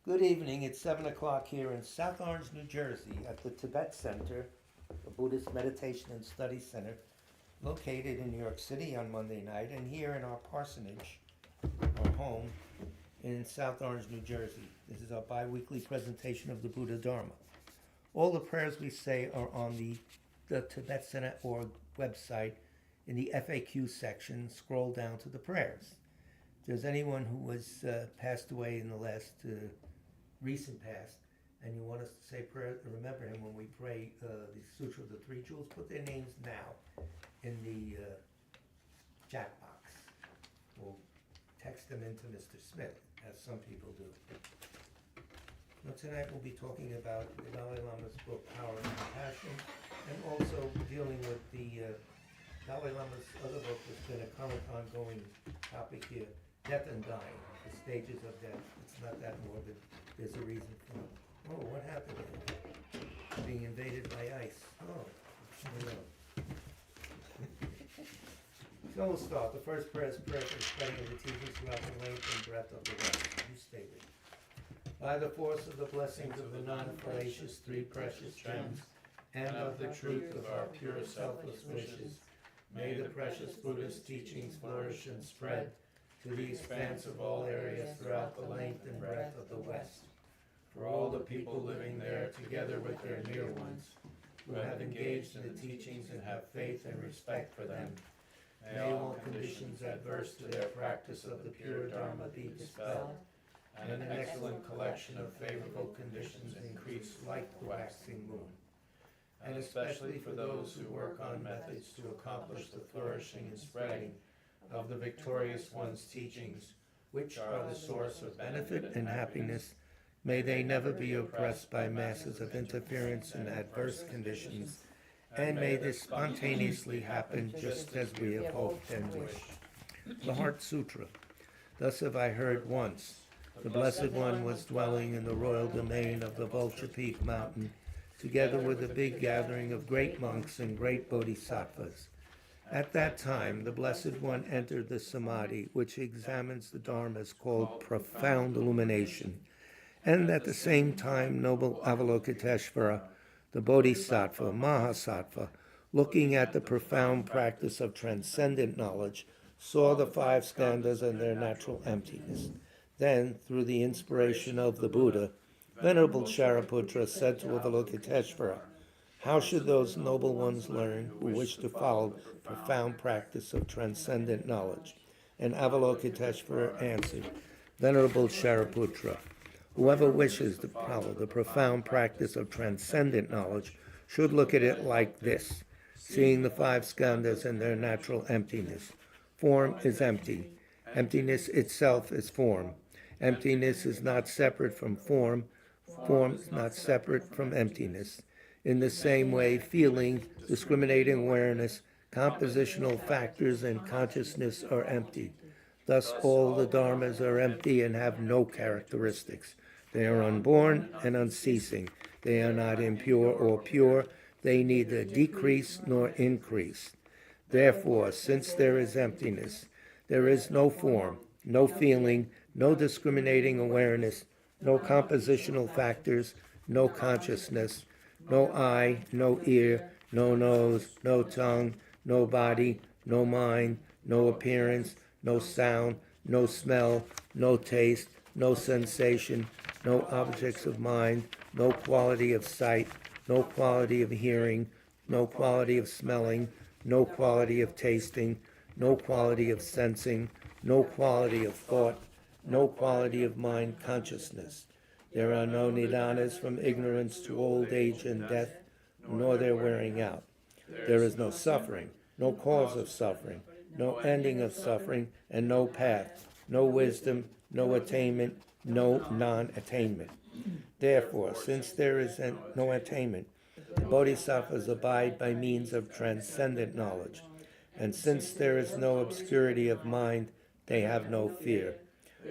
Good evening. It's 7 o'clock here in South Orange, New Jersey at the Tibet Center, the Buddhist Meditation and Study Center, located in New York City on Monday night, and here in our parsonage, our home, in South Orange, New Jersey. This is our bi-weekly presentation of the Buddha Dharma. All the prayers we say are on the Tibet Center.org website in the FAQ section. Scroll down to the prayers. If there's anyone who has passed away in the last recent past, and you want us to say prayer, remember him when we pray the Sutra of the Three Jewels, put their names now in the chat box. We'll text them into Mr. Smith, as some people do. Now tonight we'll be talking about the Dalai Lama's book, Power and Compassion, and also dealing with the Dalai Lama's other book that's been a current ongoing topic here, Death and Dying, the stages of death. It's not that morbid. There's a reason for it. Oh, what happened here? Being invaded by ice. Oh, I know. So we'll start. The first prayer is prayer for the spreading of the teachings throughout the length and breadth of the West. You state it. By the force of the blessings of the non-fallacious three precious gems, and of the truth of our pure selfless wishes, may the precious Buddhist teachings flourish and spread to the expanse of all areas throughout the length and breadth of the West. For all the people living there, together with their near ones, who have engaged in the teachings and have faith and respect for them, may all conditions adverse to their practice of the pure Dharma be dispelled, and an excellent collection of favorable conditions increase like the waxing moon. And especially for those who work on methods to accomplish the flourishing and spreading of the victorious one's teachings, which are the source of benefit and happiness, may they never be oppressed by masses of interference and adverse conditions, and may this spontaneously happen just as we have hoped and wished. The Heart Sutra. Thus have I heard once. The Blessed One was dwelling in the royal domain of the Vulture Peak Mountain, together with a big gathering of great monks and great bodhisattvas. At that time, the Blessed One entered the Samadhi, which examines the dharmas, called profound illumination. And at the same time, noble Avalokiteshvara, the Bodhisattva, Mahasattva, looking at the profound practice of transcendent knowledge, saw the five skandhas and their natural emptiness. Then, through the inspiration of the Buddha, Venerable Shariputra said to Avalokiteshvara, how should those noble ones learn who wish to follow profound practice of transcendent knowledge? And Avalokiteshvara answered, Venerable Shariputra, whoever wishes to follow the profound practice of transcendent knowledge should look at it like this, seeing the five skandhas and their natural emptiness. Form is empty. Emptiness itself is form. Emptiness is not separate from form. Form is not separate from emptiness. In the same way, feeling, discriminating awareness, compositional factors, and consciousness are empty. Thus all the dharmas are empty and have no characteristics. They are unborn and unceasing. They are not impure or pure. They neither decrease nor increase. Therefore, since there is emptiness, there is no form, no feeling, no discriminating awareness, no compositional factors, no consciousness, no eye, no ear, no nose, no tongue, no body, no mind, no appearance, no sound, no smell, no taste, no sensation, no objects of mind, no quality of sight, no quality of hearing, no quality of smelling, no quality of tasting, no quality of sensing, no quality of thought, no quality of mind consciousness. There are no nidanas from ignorance to old age and death, nor their wearing out. There is no suffering, no cause of suffering, no ending of suffering, and no path, no wisdom, no attainment, no non-attainment. Therefore, since there is no attainment, the bodhisattvas abide by means of transcendent knowledge. And since there is no obscurity of mind, they have no fear.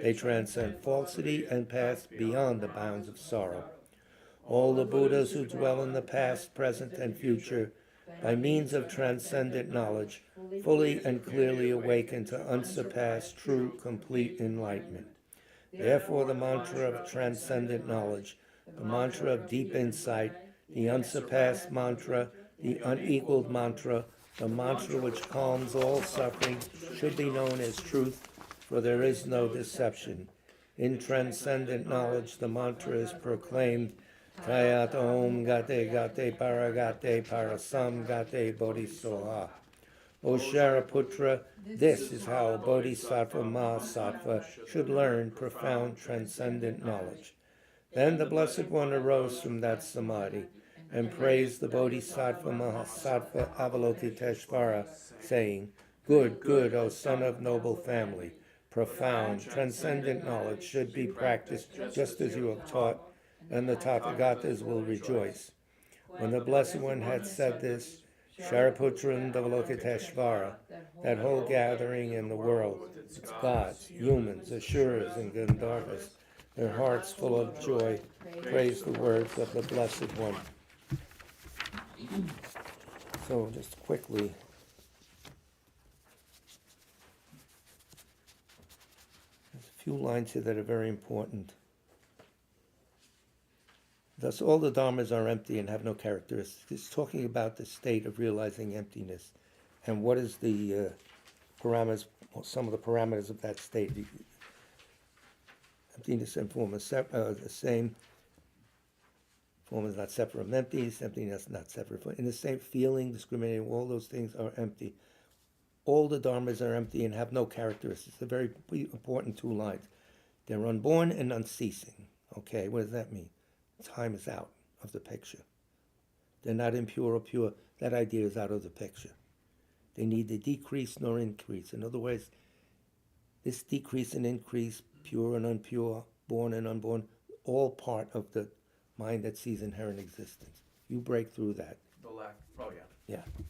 They transcend falsity and pass beyond the bounds of sorrow. All the Buddhas who dwell in the past, present, and future, by means of transcendent knowledge, fully and clearly awaken to unsurpassed, true, complete enlightenment. Therefore, the mantra of transcendent knowledge, the mantra of deep insight, the unsurpassed mantra, the unequaled mantra, the mantra which calms all suffering, should be known as truth, for there is no deception. In transcendent knowledge, the mantra is proclaimed, Tayat Om Gate Gate Paragate Parasam Gate Bodhisoha. O Shariputra, this is how a Bodhisattva Mahasattva should learn profound transcendent knowledge. Then the Blessed One arose from that samadhi and praised the Bodhisattva Mahasattva Avalokiteshvara, saying, Good, good, O son of noble family, profound, transcendent knowledge should be practiced just as you have taught, and the Tathagatas will rejoice. When the Blessed One had said this, Shariputra and Avalokiteshvara, that whole gathering in the world, its gods, humans, asuras, and Gandharvas, their hearts full of joy, praised the words of the Blessed One. So, just quickly, there's a few lines here that are very important. Thus, all the dharmas are empty and have no characteristics. It's talking about the state of realizing emptiness, and what is the parameters, or some of the parameters of that state. Emptiness and form is the same. Form is not separate from emptiness. Emptiness is not separate from. In the same feeling, discriminating, all those things are empty. All the dharmas are empty and have no characteristics. They're very important two lines. They're unborn and unceasing. Okay, what does that mean? Time is out of the picture. They're not impure or pure. That idea is out of the picture. They neither decrease nor increase. In other words, this decrease and increase, pure and impure, born and unborn, all part of the mind that sees inherent existence. You break through that. The lack. Oh, yeah. Yeah.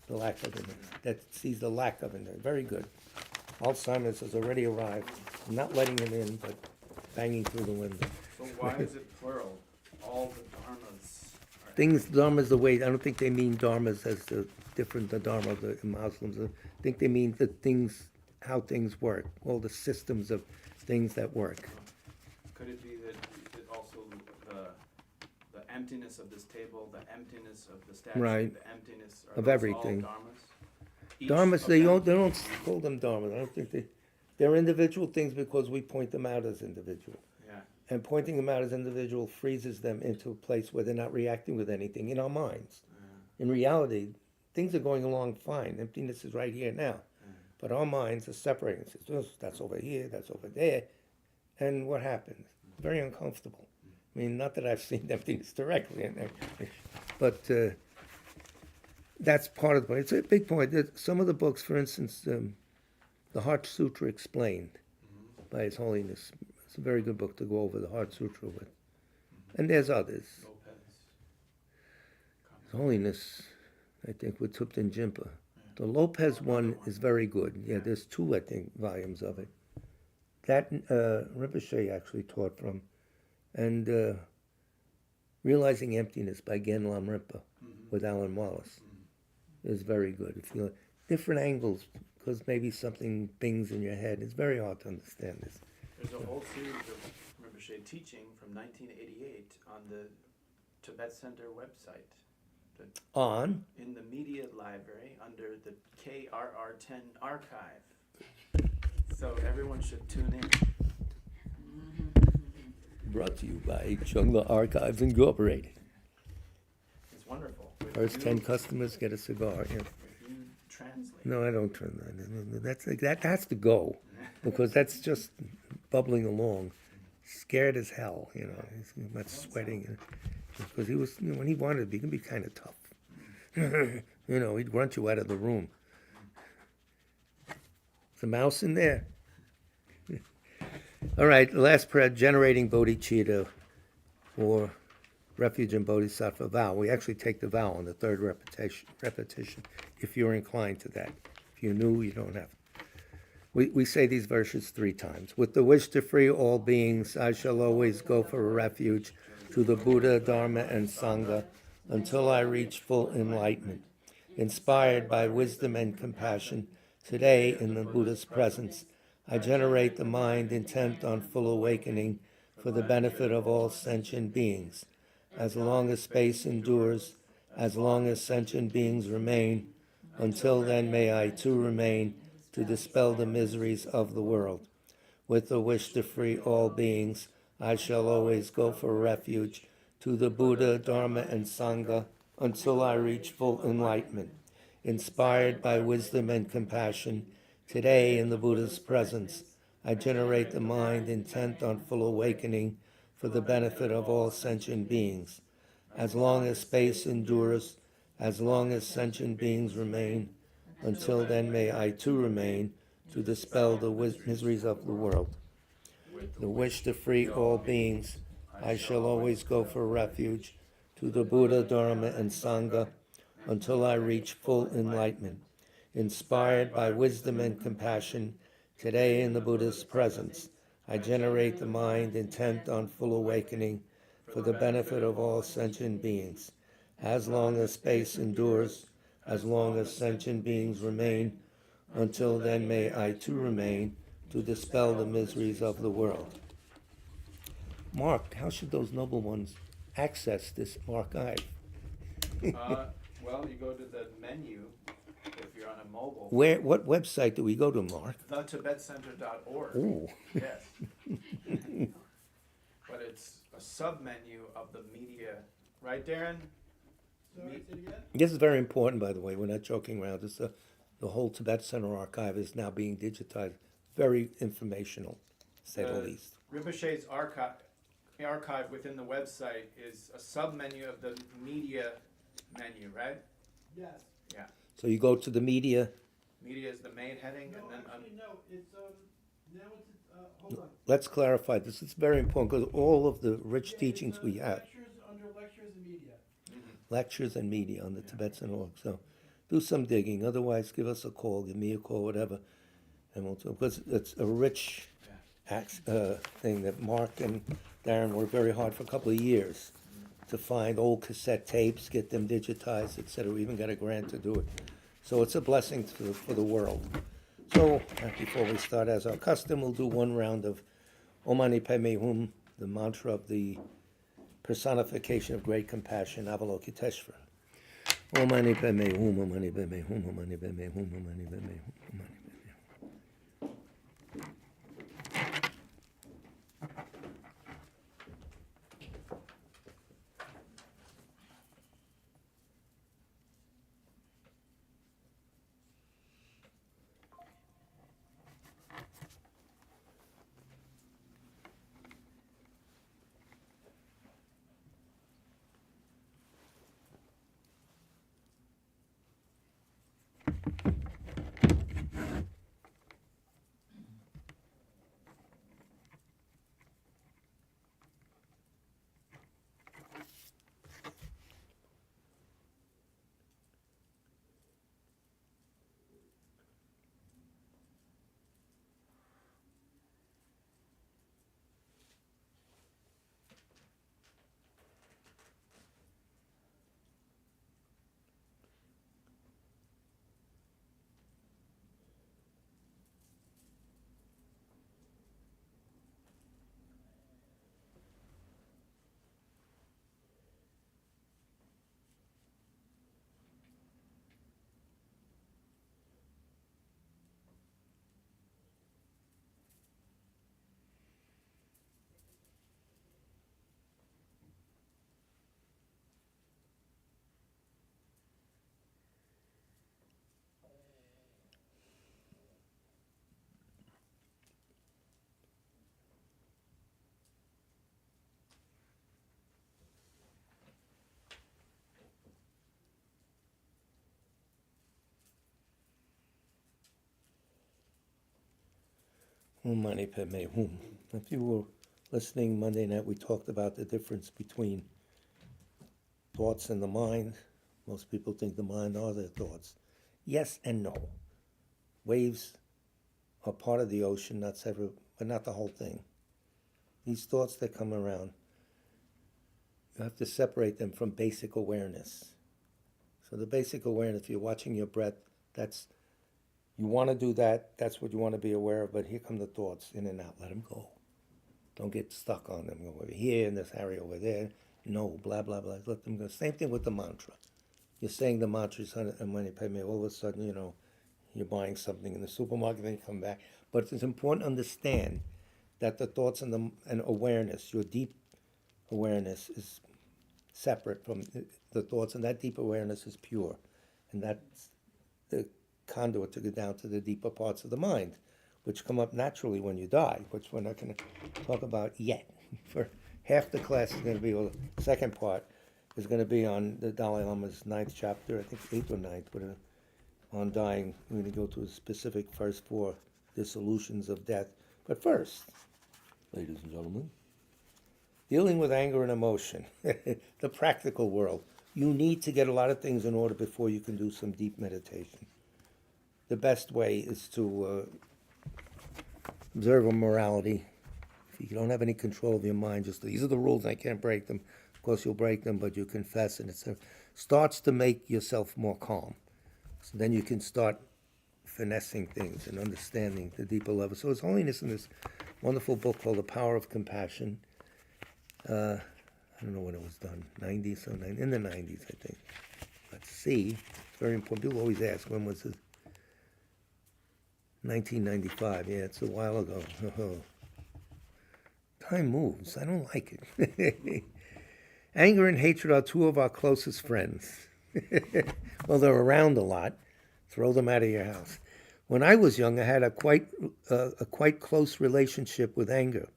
The lack of it. That sees the lack of it. Very good. Alzheimer's has already arrived. I'm not letting him in, but banging through the window. So why is it plural? All the dharmas are Things, dharmas, the way, I don't think they mean dharmas as the different, the dharma of the Muslims. I think they mean the things, how things work, all the systems of things that work. Could it be that also the emptiness of this table, the emptiness of the statue, Right. the emptiness Of those everything. all dharmas? Each Dharmas, of they them- don't call them dharmas. I don't think they're individual things because we point them out as individual. Yeah. And pointing them out as individual freezes them into a place where they're not reacting with anything in our minds. In reality, things are going along fine. Emptiness is right here now. But our minds are separating. It says, "Oh, that's over here, that's over there." And what happens? Very uncomfortable. I mean, not that I've seen emptiness directly, but that's part of the point. It's a big point. Some of the books, for instance, the Heart Sutra Explained by His Holiness. It's a very good book to go over the Heart Sutra with. And there's others. Lopez. His Holiness, I think, with Thupten Jinpa. The Lopez one is very good. Yeah, there's two, I think, volumes of it. That Rinpoche actually taught from. And Realizing Emptiness by Genlam Rinpa with Alan Wallace is very good. If you different angles, because maybe something bings in your head. It's very hard to understand this. There's a whole series of Rinpoche teaching from 1988 on the Tibet Center website. On? In the media library under the KRR10 archive. So everyone should tune in. Brought to you by Chungla Archives Incorporated. It's wonderful. If First you- 10 customers get a cigar. Yeah. If you translate. No, I don't turn that. That has to go, because that's just bubbling along, scared as hell. He's not sweating, because he was. When he wanted to be, he can be kind of tough. He'd grunt you out of the room. There's a mouse in there. All right, the last prayer, generating bodhicitta, or refuge in bodhisattva vow. We actually take the vow on the third repetition, if you're inclined to that. If you're new, you don't have. We say these verses 3 times. With the wish to free all beings, I shall always go for a refuge to the Buddha, Dharma, and Sangha until I reach full enlightenment. Inspired by wisdom and compassion, today in the Buddha's presence, I generate the mind intent on full awakening for the benefit of all sentient beings. As long as space endures, as long as sentient beings remain, until then may I too remain to dispel the miseries of the world. With the wish to free all beings, I shall always go for refuge to the Buddha, Dharma, and Sangha until I reach full enlightenment. Inspired by wisdom and compassion, today in the Buddha's presence, I generate the mind intent on full awakening for the benefit of all sentient beings. As long as space endures, as long as sentient beings remain, until then may I too remain to dispel the miseries of the world. The wish to free all beings, I shall always go for refuge to the Buddha, Dharma, and Sangha until I reach full enlightenment. Inspired by wisdom and compassion, today in the Buddha's presence, I generate the mind intent on full awakening for the benefit of all sentient beings. As long as space endures, as long as sentient beings remain, until then may I too remain to dispel the miseries of the world. Mark, how should those noble ones access this archive? Well, you go to the menu if you're on a mobile. What website do we go to, Mark? thetibetcenter.org. Ooh. Yes. But it's a sub-menu of the media. Right, Darren? Sorry, say it again? This is very important, by the way. We're not joking around. The whole Tibet Center archive is now being digitized. Very informational, to say the least. Rinpoche's archive within the website is a sub-menu of the media menu, right? Yes. Yeah. So you go to the media. Media is the main heading, No, and then actually, no, it's, now it's, hold on. Let's clarify this. It's very important because all of the rich Yeah, teachings it's, we have, Lectures, under lectures and media. lectures and media on the Tibet Center org. So do some digging. Otherwise, give us a call, give me a call, whatever, and we'll talk. Because it's a rich thing that Mark and Darren worked very hard for a couple of years to find old cassette tapes, get them digitized, etc. We even got a grant to do it. So it's a blessing for the world. So before we start, as our custom, we'll do one round of Om Mani Padme Hum, the mantra of the personification of great compassion, Avalokiteshvara. Om Mani Padme Hum, Om Mani Padme Hum, Om Mani Padme Hum, Om Mani Padme Hum, Om Mani Padme Hum. Om Mani Padme Hum. If you were listening Monday night, we talked about the difference between thoughts and the mind. Most people think the mind are their thoughts. Yes and no. Waves are part of the ocean, not separate, but not the whole thing. These thoughts that come around, you have to separate them from basic awareness. So the basic awareness, if you're watching your breath, that's You want to do that, that's what you want to be aware of, but here come the thoughts in and out. Let them go. Don't get stuck on them. Go over here and this area over there. No, blah, blah, blah. Let them go. Same thing with the mantra. You're saying the mantras and when you pay me, all of a sudden, you're buying something in the supermarket, then you come back. But it's important to understand that the thoughts and awareness, your deep awareness is separate from the thoughts, and that deep awareness is pure. And that's the conduit to go down to the deeper parts of the mind, which come up naturally when you die, which we're not going to talk about yet. For half the class is going to be, or the second part is going to be on the Dalai Lama's 9th chapter, I think 8th or 9th, on dying. We're going to go to a specific first 4 dissolutions of death. But first, ladies and gentlemen, dealing with anger and emotion, the practical world. You need to get a lot of things in order before you can do some deep meditation. The best way is to observe a morality. If you don't have any control of your mind, just these are the rules, I can't break them. Of course, you'll break them, but you confess, and it starts to make yourself more calm. So then you can start finessing things and understanding the deeper level. So His Holiness in this wonderful book called The Power of Compassion, I don't know when it was done, 90s, in the 90s, I think. Let's see. It's very important. People always ask, when was it? 1995. Yeah, it's a while ago. Time moves. I don't like it. Anger and hatred are 2 of our closest friends. Well, they're around a lot. Throw them out of your house. When I was young, I had a quite close relationship with anger.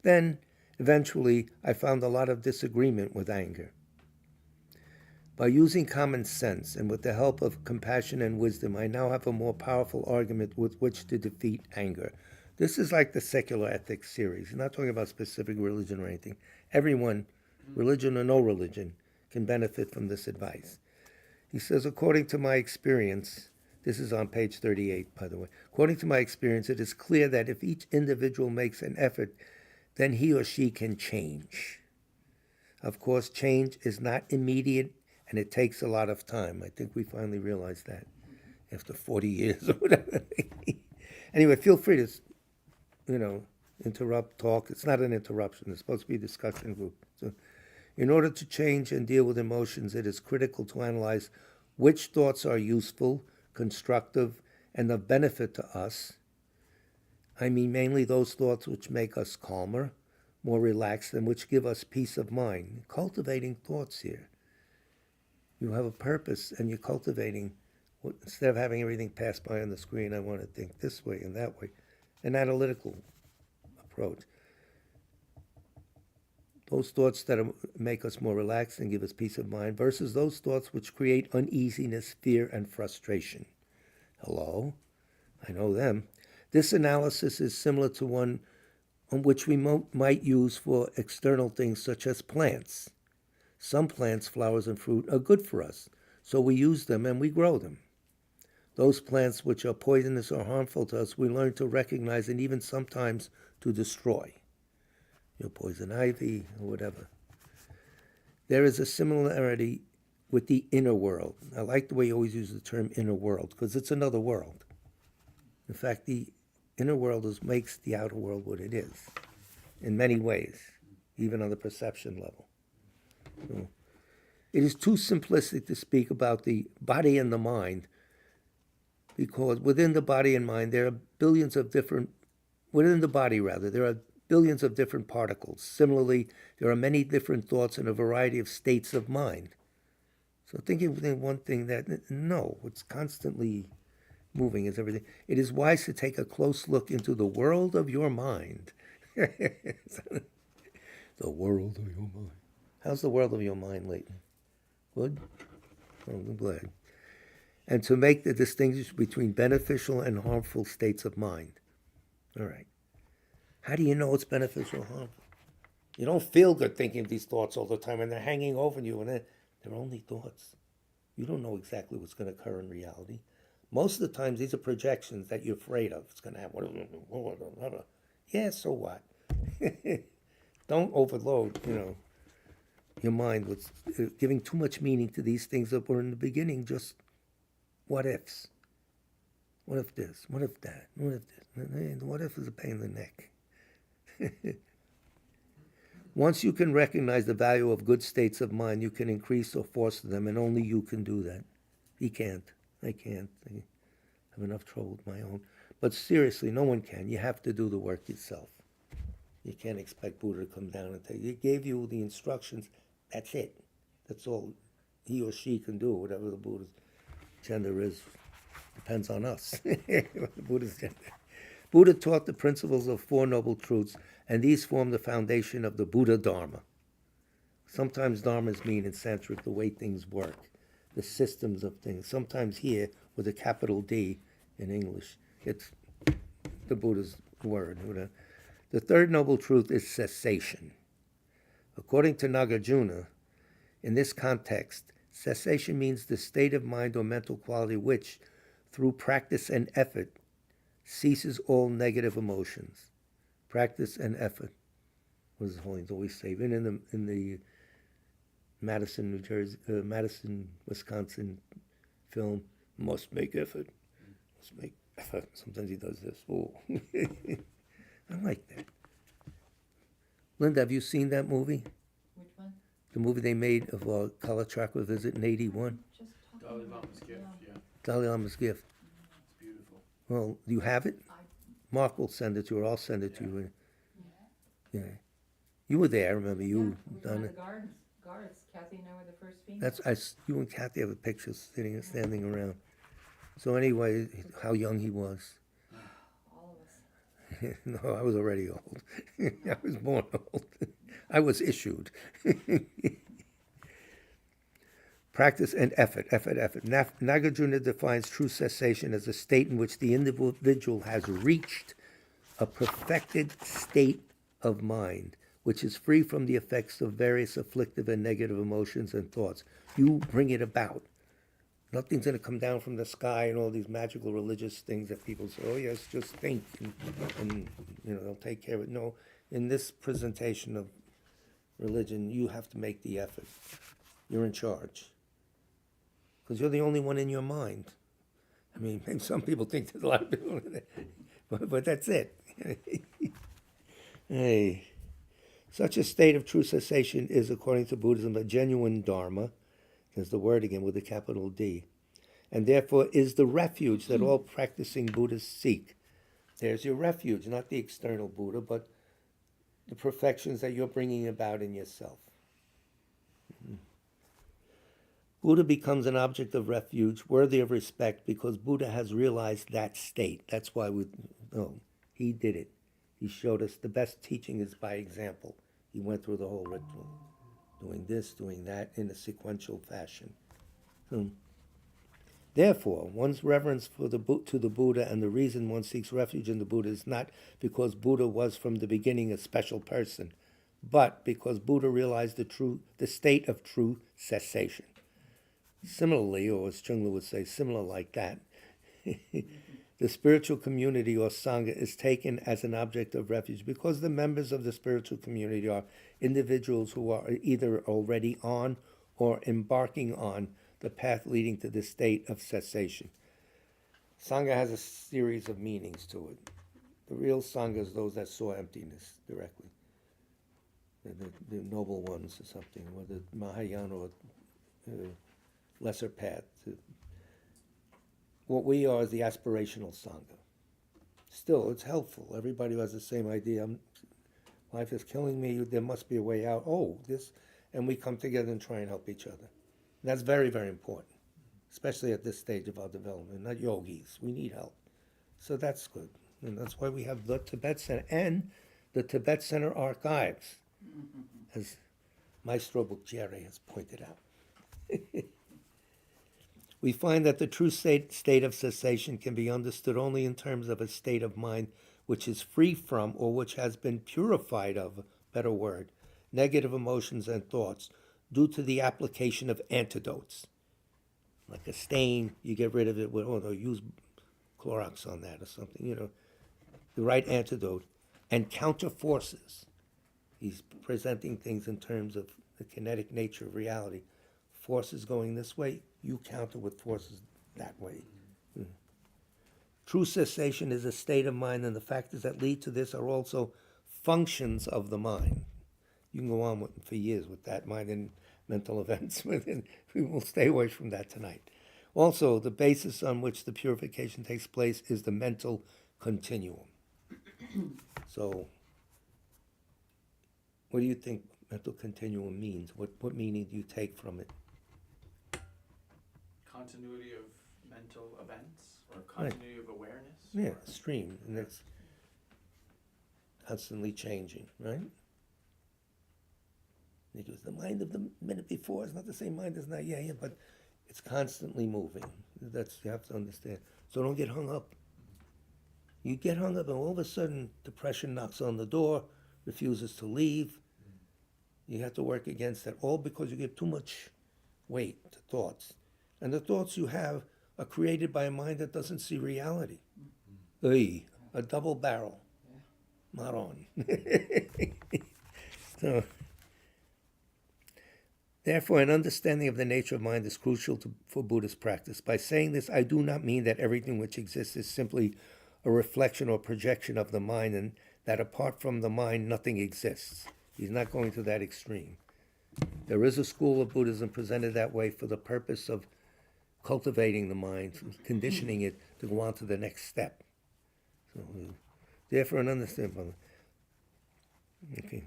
Then, eventually, I found a lot of disagreement with anger. By using common sense and with the help of compassion and wisdom, I now have a more powerful argument with which to defeat anger. This is like the secular ethics series. I'm not talking about specific religion or anything. Everyone, religion or no religion, can benefit from this advice. He says, according to my experience, this is on page 38, by the way. According to my experience, it is clear that if each individual makes an effort, then he or she can change. Of course, change is not immediate, and it takes a lot of time. I think we finally realized that after 40 years or whatever. Anyway, feel free to, interrupt, talk. It's not an interruption. It's supposed to be a discussion group. So, in order to change and deal with emotions, it is critical to analyze which thoughts are useful, constructive, and of benefit to us. I mean mainly those thoughts which make us calmer, more relaxed, and which give us peace of mind. Cultivating thoughts here. You have a purpose, and you're cultivating. Instead of having everything pass by on the screen, I want to think this way and that way. An analytical approach. Those thoughts that make us more relaxed and give us peace of mind versus those thoughts which create uneasiness, fear, and frustration. Hello? I know them. This analysis is similar to one on which we might use for external things such as plants. Some plants, flowers, and fruit are good for us, so we use them and we grow them. Those plants which are poisonous or harmful to us, we learn to recognize and even sometimes to destroy. Poison ivy or whatever. There is a similarity with the inner world. I like the way you always use the term inner world because it's another world. In fact, the inner world makes the outer world what it is in many ways, even on the perception level. So, it is too simplistic to speak about the body and the mind because within the body and mind there are billions of different particles. Similarly, there are many different thoughts and a variety of states of mind. So thinking within one thing it's constantly moving is everything. It is wise to take a close look into the world of your mind. The world of your mind. How's the world of your mind lately? Good? Oh, I'm glad. And to make the distinction between beneficial and harmful states of mind. All right. How do you know it's beneficial or harmful? You don't feel good thinking of these thoughts all the time, and they're hanging over you, and they're only thoughts. You don't know exactly what's going to occur in reality. Most of the times, these are projections that you're afraid of. It's going to happen. Yeah, so what? Don't overload, your mind with giving too much meaning to these things that were in the beginning just what ifs. What if this? What if that? What if this? And what if is a pain in the neck? Once you can recognize the value of good states of mind, you can increase or foster them, and only you can do that. He can't. I can't. I have enough trouble with my own. But seriously, no one can. You have to do the work yourself. You can't expect Buddha to come down and tell you. He gave you the instructions. That's it. That's all he or she can do, whatever the Buddha's gender is. Depends on us. The Buddha's gender. Buddha taught the principles of Four Noble Truths, and these form the foundation of the Buddha Dharma. Sometimes dharmas mean in Sanskrit the way things work, the systems of things. Sometimes here, with a capital D in English, it's the Buddha's word. The third noble truth is cessation. According to Nagarjuna, in this context, cessation means the state of mind or mental quality which, through practice and effort, ceases all negative emotions. Practice and effort. What does Holy always say? Even in the Madison, New Jersey, Madison, Wisconsin film, must make effort. Must make effort. Sometimes he does this. Oh, I like that. Linda, have you seen that movie? Which one? The movie they made of Kala Chakra visit in '81. Just talking Dalai about Lama's it, gift, yeah. yeah. Dalai Lama's gift. It's beautiful. Well, do you have it? I, Mark will send it to you, or I'll send it to Yeah. you. Yeah. You were there, I remember yeah, you we were done on it. the guards. Kathy and I were the first females. You and Kathy have a picture sitting and standing around. So anyway, how young he was. All of us. No, I was already old. I was born old. I was issued. Practice and effort. Nagarjuna defines true cessation as a state in which the individual has reached a perfected state of mind, which is free from the effects of various afflictive and negative emotions and thoughts. You bring it about. Nothing's going to come down from the sky and all these magical religious things that people say, oh yes, just think and they'll take care of it. No, in this presentation of religion, you have to make the effort. You're in charge. Because you're the only one in your mind. I mean, maybe some people think there's a lot of people in there, but that's it. Hey. Such a state of true cessation is, according to Buddhism, a genuine dharma. There's the word again with a capital D. And therefore is the refuge that all practicing Buddhists seek. There's your refuge, not the external Buddha, but the perfections that you're bringing about in yourself. Buddha becomes an object of refuge worthy of respect because Buddha has realized that state. That's why he did it. He showed us the best teaching is by example. He went through the whole ritual, doing this, doing that in a sequential fashion. Therefore, one's reverence to the Buddha and the reason one seeks refuge in the Buddha is not because Buddha was from the beginning a special person, but because Buddha realized the state of true cessation. Similarly, or as Chungla would say, similar like that, the spiritual community or Sangha is taken as an object of refuge because the members of the spiritual community are individuals who are either already on or embarking on the path leading to the state of cessation. Sangha has a series of meanings to it. The real Sangha is those that saw emptiness directly. The noble ones or something, or the Mahayana or lesser path. What we are is the aspirational Sangha. Still, it's helpful. Everybody who has the same idea, life is killing me, there must be a way out. And we come together and try and help each other. And that's very, very important, especially at this stage of our development. Not yogis, we need help. So that's good. And that's why we have the Tibet Center and the Tibet Center archives, as Maestro Buccieri has pointed out. We find that the true state of cessation can be understood only in terms of a state of mind which is free from or which has been purified of, better word, negative emotions and thoughts due to the application of antidotes. Like a stain, you get rid of it with, use Clorox on that or something, the right antidote, and counter forces. He's presenting things in terms of the kinetic nature of reality. Forces going this way, you counter with forces that way. True cessation is a state of mind, and the factors that lead to this are also functions of the mind. You can go on for years with that mind and mental events. We will stay away from that tonight. Also, the basis on which the purification takes place is the mental continuum. So, what do you think mental continuum means? What meaning do you take from it? Continuity of mental events or continuity of awareness? Yeah, stream, and it's constantly changing, right? Because the mind of the minute before is not the same mind as now. Yeah, but it's constantly moving. That's, you have to understand. So don't get hung up. You get hung up, and all of a sudden, depression knocks on the door, refuses to leave. You have to work against that, all because you give too much weight to thoughts. And the thoughts you have are created by a mind that doesn't see reality. A double barrel. Not on. So, therefore, an understanding of the nature of mind is crucial for Buddhist practice. By saying this, I do not mean that everything which exists is simply a reflection or projection of the mind, and that apart from the mind, nothing exists. He's not going to that extreme. There is a school of Buddhism presented that way for the purpose of cultivating the mind, conditioning it to go on to the next step. So, therefore, an understanding. Okay.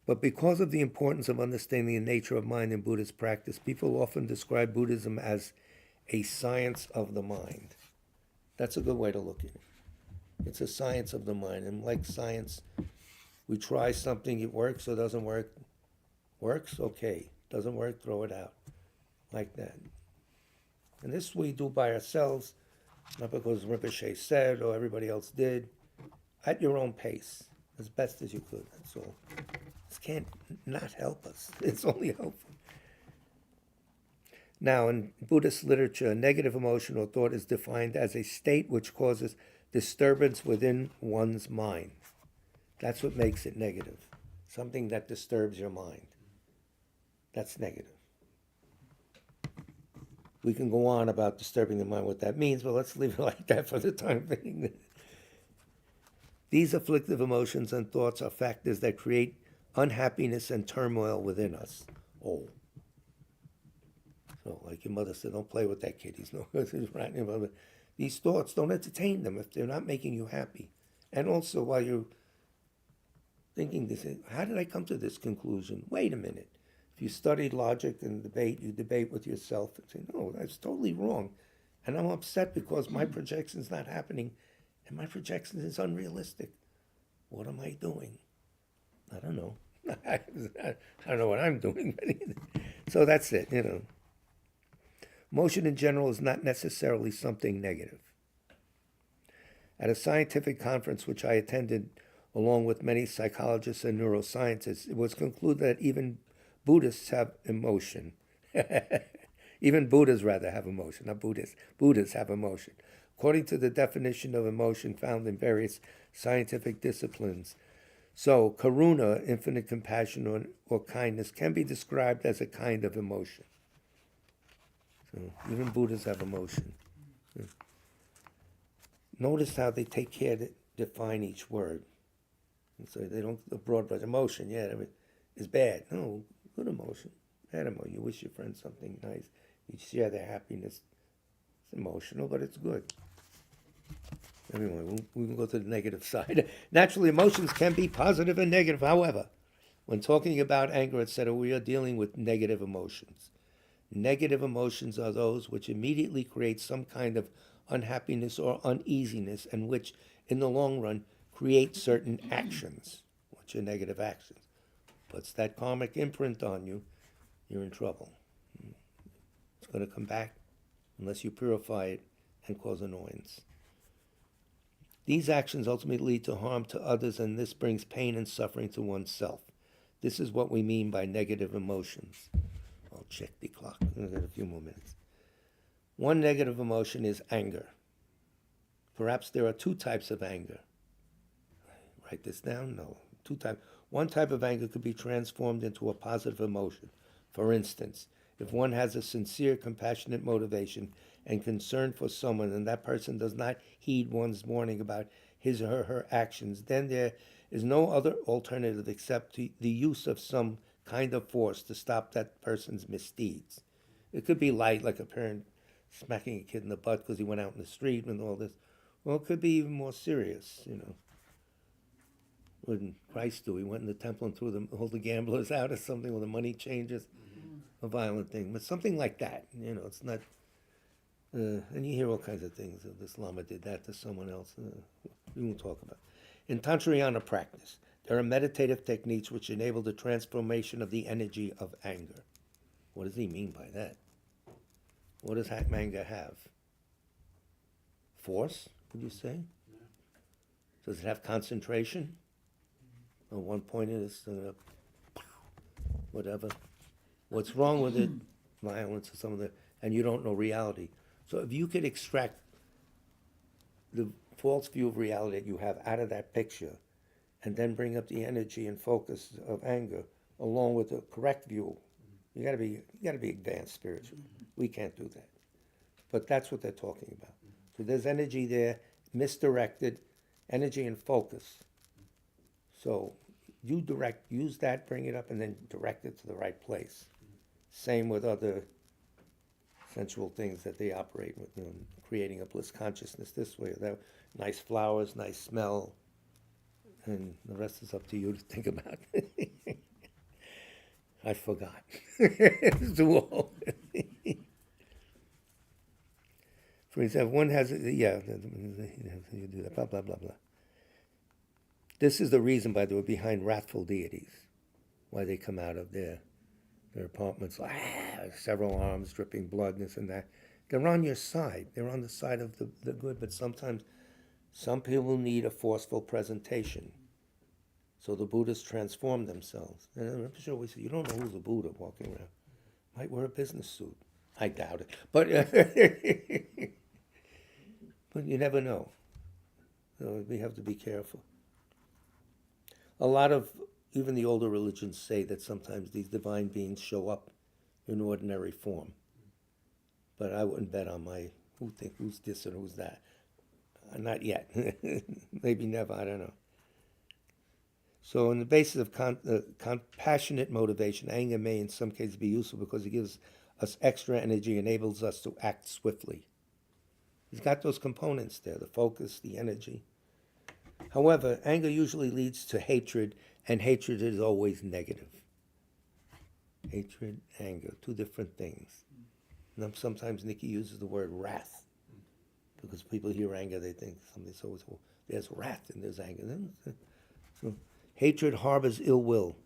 But because of the importance of understanding the nature of mind in Buddhist practice, people often describe Buddhism as a science of the mind. That's a good way to look at it. It's a science of the mind. And like science, we try something, it works or doesn't work. Works, okay. Doesn't work, throw it out. Like that. And this we do by ourselves, not because Rinpoche said or everybody else did. At your own pace, as best as you could, that's all. This can't not help us. It's only helpful. Now, in Buddhist literature, a negative emotion or thought is defined as a state which causes disturbance within one's mind. That's what makes it negative. Something that disturbs your mind. That's negative. We can go on about disturbing the mind, what that means, but let's leave it like that for the time being. These afflictive emotions and thoughts are factors that create unhappiness and turmoil within us. Oh. So, like your mother said, don't play with that kid. He's no good. These thoughts, don't entertain them if they're not making you happy. And also, while you're thinking this, how did I come to this conclusion? Wait a minute. If you studied logic and debate, you debate with yourself and say, no, that's totally wrong. And I'm upset because my projection's not happening, and my projection is unrealistic. What am I doing? I don't know. I don't know what I'm doing. So that's it, Motion in general is not necessarily something negative. At a scientific conference which I attended along with many psychologists and neuroscientists, it was concluded that even Buddhists have emotion. Even Buddhas rather have emotion, not Buddhists. Buddhas have emotion. According to the definition of emotion found in various scientific disciplines. So, karuna, infinite compassion or kindness, can be described as a kind of emotion. So, even Buddhas have emotion. Notice how they take care to define each word. And so they don't, the broad brush, emotion, is bad. No, good emotion. Bad emotion. You wish your friend something nice. You share their happiness. It's emotional, but it's good. Anyway, we can go to the negative side. Naturally, emotions can be positive and negative. However, when talking about anger, etc., we are dealing with negative emotions. Negative emotions are those which immediately create some kind of unhappiness or uneasiness, and which, in the long run, create certain actions, which are negative actions. Puts that karmic imprint on you, you're in trouble. It's going to come back unless you purify it and cause annoyance. These actions ultimately lead to harm to others, and this brings pain and suffering to oneself. This is what we mean by negative emotions. I'll check the clock. We've got a few more minutes. One negative emotion is anger. Perhaps there are two types of anger. Write this down? No. Two types. One type of anger could be transformed into a positive emotion. For instance, if one has a sincere, compassionate motivation and concern for someone, and that person does not heed one's warning about his or her actions, then there is no other alternative except the use of some kind of force to stop that person's misdeeds. It could be light, like a parent smacking a kid in the butt because he went out in the street and all this. Well, it could be even more serious, What did Christ do? He went in the temple and threw all the gamblers out or something, or the money changers, a violent thing. But something like that, it's not... and you hear all kinds of things. This Lama did that to someone else. We won't talk about it. In Tantrayana practice, there are meditative techniques which enable the transformation of the energy of anger. What does he mean by that? What does anger have? Force, would you say? Does it have concentration? At one point it is whatever. What's wrong with it? Violence or some of the... And you don't know reality. So if you could extract the false view of reality that you have out of that picture and then bring up the energy and focus of anger along with the correct view, you gotta be advanced spiritually. We can't do that. But that's what they're talking about. So there's energy there, misdirected, energy and focus. So you use that, bring it up, and then direct it to the right place. Same with other sensual things that they operate with, creating a bliss consciousness this way or that. Nice flowers, nice smell, and the rest is up to you to think about. I forgot. It's too old. For example, one has, you do that, blah, blah, blah, blah. This is the reason, by the way, behind wrathful deities, why they come out of their apartments, several arms dripping blood, this and that. They're on your side. They're on the side of the good, but sometimes some people need a forceful presentation. So the Buddhists transform themselves. And I'm sure we say, you don't know who's a Buddha walking around. Might wear a business suit. I doubt it. But, but you never know. So we have to be careful. A lot of, even the older religions say that sometimes these divine beings show up in ordinary form. But I wouldn't bet on who's this and who's that. Not yet. Maybe never, I don't know. So on the basis of compassionate motivation, anger may in some cases be useful because it gives us extra energy, enables us to act swiftly. It's got those components there, the focus, the energy. However, anger usually leads to hatred, and hatred is always negative. Hatred, anger, two different things. And sometimes Nikki uses the word wrath, because people hear anger, they think something so there's wrath and there's anger. So hatred harbors ill will.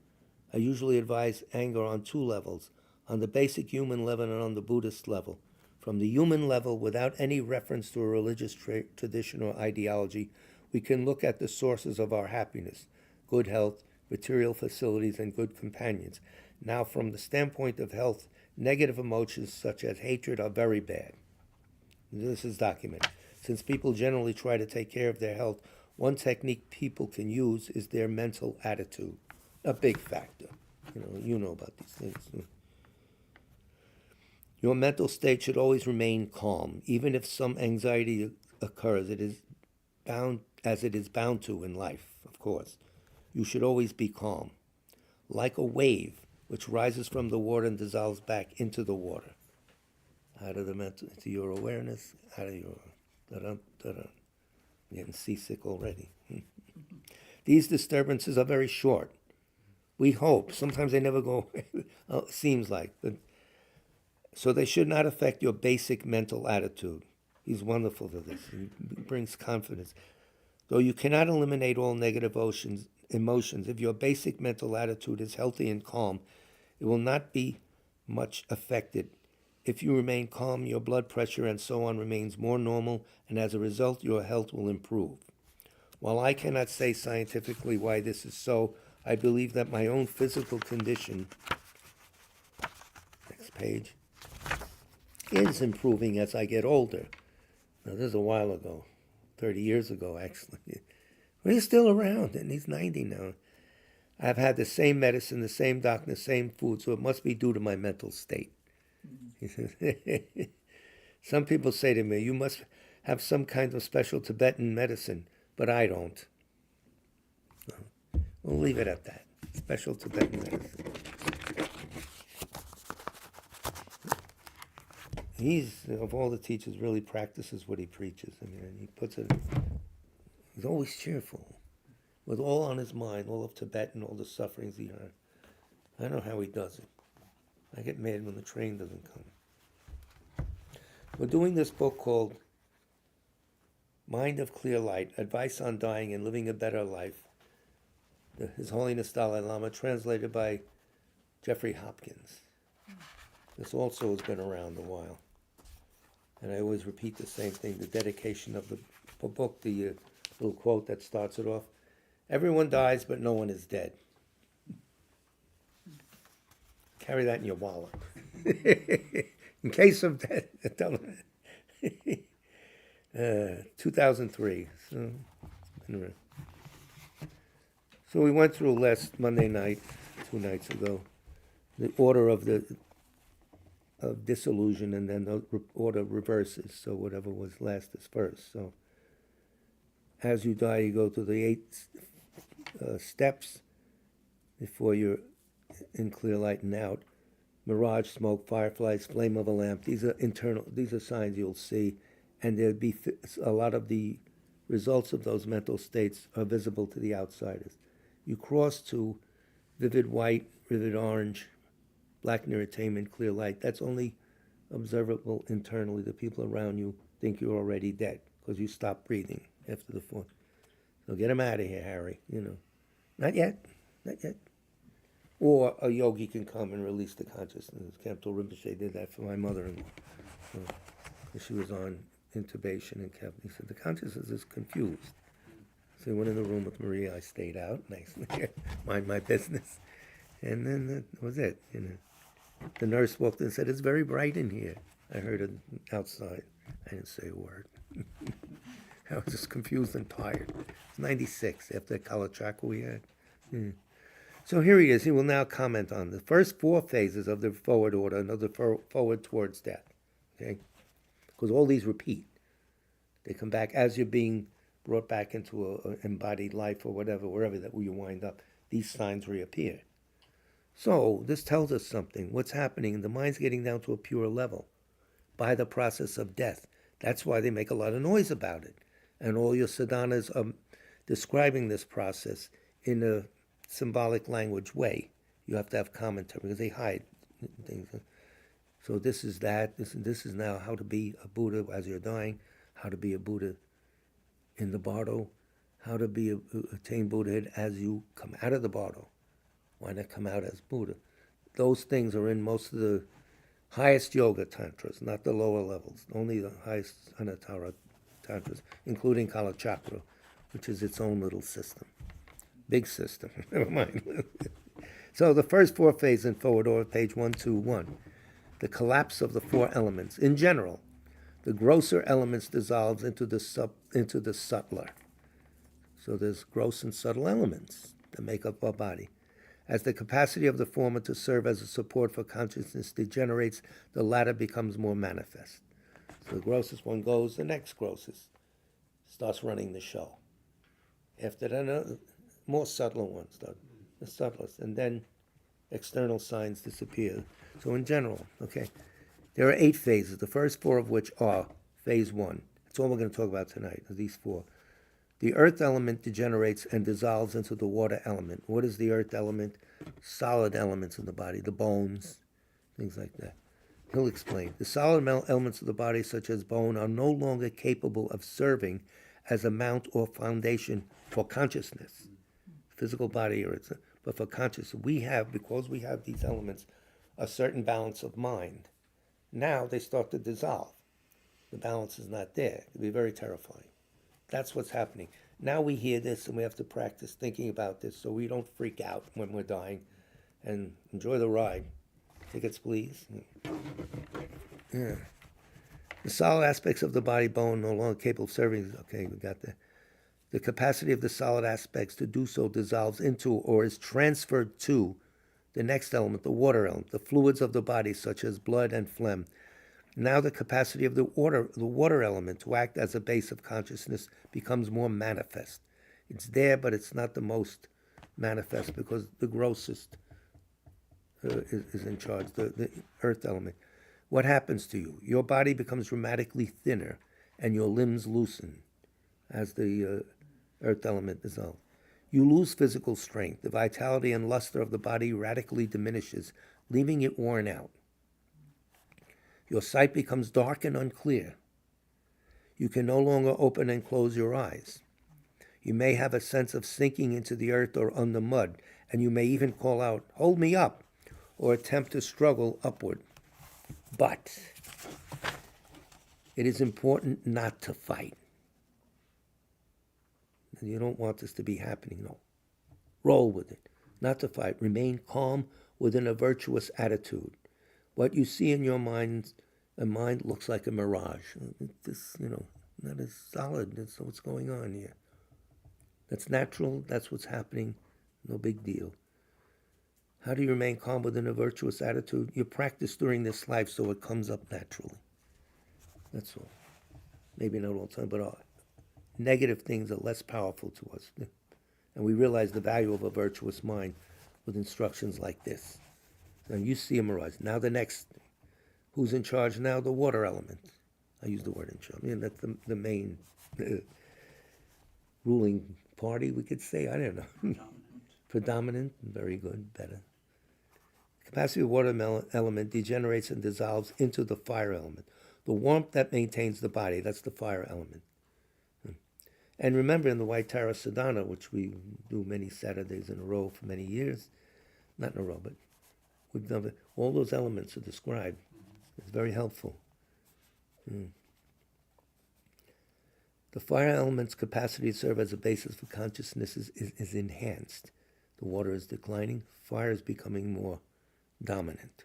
I usually advise anger on two levels, on the basic human level and on the Buddhist level. From the human level, without any reference to a religious tradition or ideology, we can look at the sources of our happiness, good health, material facilities, and good companions. Now, from the standpoint of health, negative emotions such as hatred are very bad. This is documented. Since people generally try to take care of their health, one technique people can use is their mental attitude, a big factor. You know about these things. Your mental state should always remain calm, even if some anxiety occurs. It is bound to in life, of course. You should always be calm, like a wave which rises from the water and dissolves back into the water. Out of the mental, into your awareness, out of your I'm getting seasick already. These disturbances are very short. We hope. Sometimes they never go away. It seems like. But so they should not affect your basic mental attitude. He's wonderful for this. He brings confidence. Though you cannot eliminate all negative emotions, if your basic mental attitude is healthy and calm, it will not be much affected. If you remain calm, your blood pressure and so on remains more normal, and as a result, your health will improve. While I cannot say scientifically why this is so, I believe that my own physical condition, next page, is improving as I get older. Now, this is a while ago, 30 years ago, actually. But he's still around, and he's 90 now. I've had the same medicine, the same doctor, the same food, so it must be due to my mental state. Some people say to me, you must have some kind of special Tibetan medicine, but I don't. We'll leave it at that. Special Tibetan medicine. He's, of all the teachers, really practices what he preaches. I mean, he puts it, he's always cheerful, with all on his mind, all of Tibet and all the sufferings he had. I don't know how he does it. I get mad when the train doesn't come. We're doing this book called Mind of Clear Light, Advice on Dying and Living a Better Life. His Holiness Dalai Lama, translated by Jeffrey Hopkins. This also has been around a while. And I always repeat the same thing, the dedication of the book, the little quote that starts it off. Everyone dies, but no one is dead. Carry that in your wallet. In case of death. 2003. So we went through last Monday night, 2 nights ago, the order of disillusion, and then the order reverses. So whatever was last is first. So as you die, you go through the 8 steps before you're in clear light and out. Mirage, smoke, fireflies, flame of a lamp. These are internal. These are signs you'll see, and there'll be a lot of the results of those mental states are visible to the outsiders. You cross to vivid white, vivid orange, black near attainment, clear light. That's only observable internally. The people around you think you're already dead because you stop breathing after the 4th. So get him out of here, Harry. You know, not yet, not yet. Or a yogi can come and release the consciousness. Kemptel Rinpoche did that for my mother-in-law. So she was on intubation and kept. He said the consciousness is confused. So he went in the room with Maria. I stayed out nicely, mind my business, and then that was it. You know, the nurse walked in and said, "It's very bright in here." I heard it outside. I didn't say a word. I was just confused and tired. It's 96 after the Kalachakra we had. So here he is. He will now comment on the first 4 phases of the forward order, another forward towards death. Okay? Because all these repeat. They come back as you're being brought back into an embodied life or whatever, wherever that you wind up. These signs reappear. So this tells us something. What's happening? The mind's getting down to a pure level by the process of death. That's why they make a lot of noise about it. And all your sadhanas are describing this process in a symbolic language way. You have to have commentary because they hide things. So this is that. This is now how to be a Buddha as you're dying, how to be a Buddha in the bardo, how to attain Buddhahood as you come out of the bardo. Why not come out as Buddha? Those things are in most of the highest yoga tantras, not the lower levels, only the highest Anatara tantras, including Kalachakra, which is its own little system. Big system, never mind. So the first 4 phases in forward order, page 121. The collapse of the 4 elements. In general, the grosser elements dissolves into the subtler. So there's gross and subtle elements that make up our body. As the capacity of the former to serve as a support for consciousness degenerates, the latter becomes more manifest. So the grossest one goes, the next grossest starts running the show. After that, more subtler ones, the subtlest, and then external signs disappear. So in general, okay, there are 8 phases, the first 4 of which are phase 1. That's all we're going to talk about tonight, these 4. The earth element degenerates and dissolves into the water element. What is the earth element? Solid elements in the body, the bones, things like that. He'll explain. The solid elements of the body, such as bone, are no longer capable of serving as a mount or foundation for consciousness. Physical body, but for consciousness, because we have these elements, a certain balance of mind. Now they start to dissolve. The balance is not there. It can be very terrifying. That's what's happening. Now we hear this and we have to practice thinking about this so we don't freak out when we're dying and enjoy the ride. Tickets, please. Yeah. The solid aspects of the body, bone, no longer capable of serving. Okay, we got that. The capacity of the solid aspects to do so dissolves into or is transferred to the next element, the water element, the fluids of the body, such as blood and phlegm. Now the capacity of the water element to act as a base of consciousness becomes more manifest. It's there, but it's not the most manifest because the grossest is in charge, the earth element. What happens to you? Your body becomes dramatically thinner and your limbs loosen as the earth element dissolves. You lose physical strength. The vitality and luster of the body radically diminishes, leaving it worn out. Your sight becomes dark and unclear. You can no longer open and close your eyes. You may have a sense of sinking into the earth or under mud, and you may even call out, "Hold me up," or attempt to struggle upward. But it is important not to fight. You don't want this to be happening, no. Roll with it. Not to fight. Remain calm within a virtuous attitude. What you see in your mind looks like a mirage. This, that is solid. That's what's going on here. That's natural. That's what's happening. No big deal. How do you remain calm within a virtuous attitude? You practice during this life so it comes up naturally. That's all. Maybe not all the time, but negative things are less powerful to us. And we realize the value of a virtuous mind with instructions like this. Now you see a mirage. Now the next thing. Who's in charge now? The water element. I use the word in charge. That's the main ruling party, we could say. I don't know. Predominant. Very good. Better. The capacity of the water element degenerates and dissolves into the fire element. The warmth that maintains the body, that's the fire element. And remember in the White Tara Sadhana, which we do many Saturdays in a row for many years, not in a row, but we've done it, all those elements are described. It's very helpful. The fire element's capacity to serve as a basis for consciousness is enhanced. The water is declining, fire is becoming more dominant.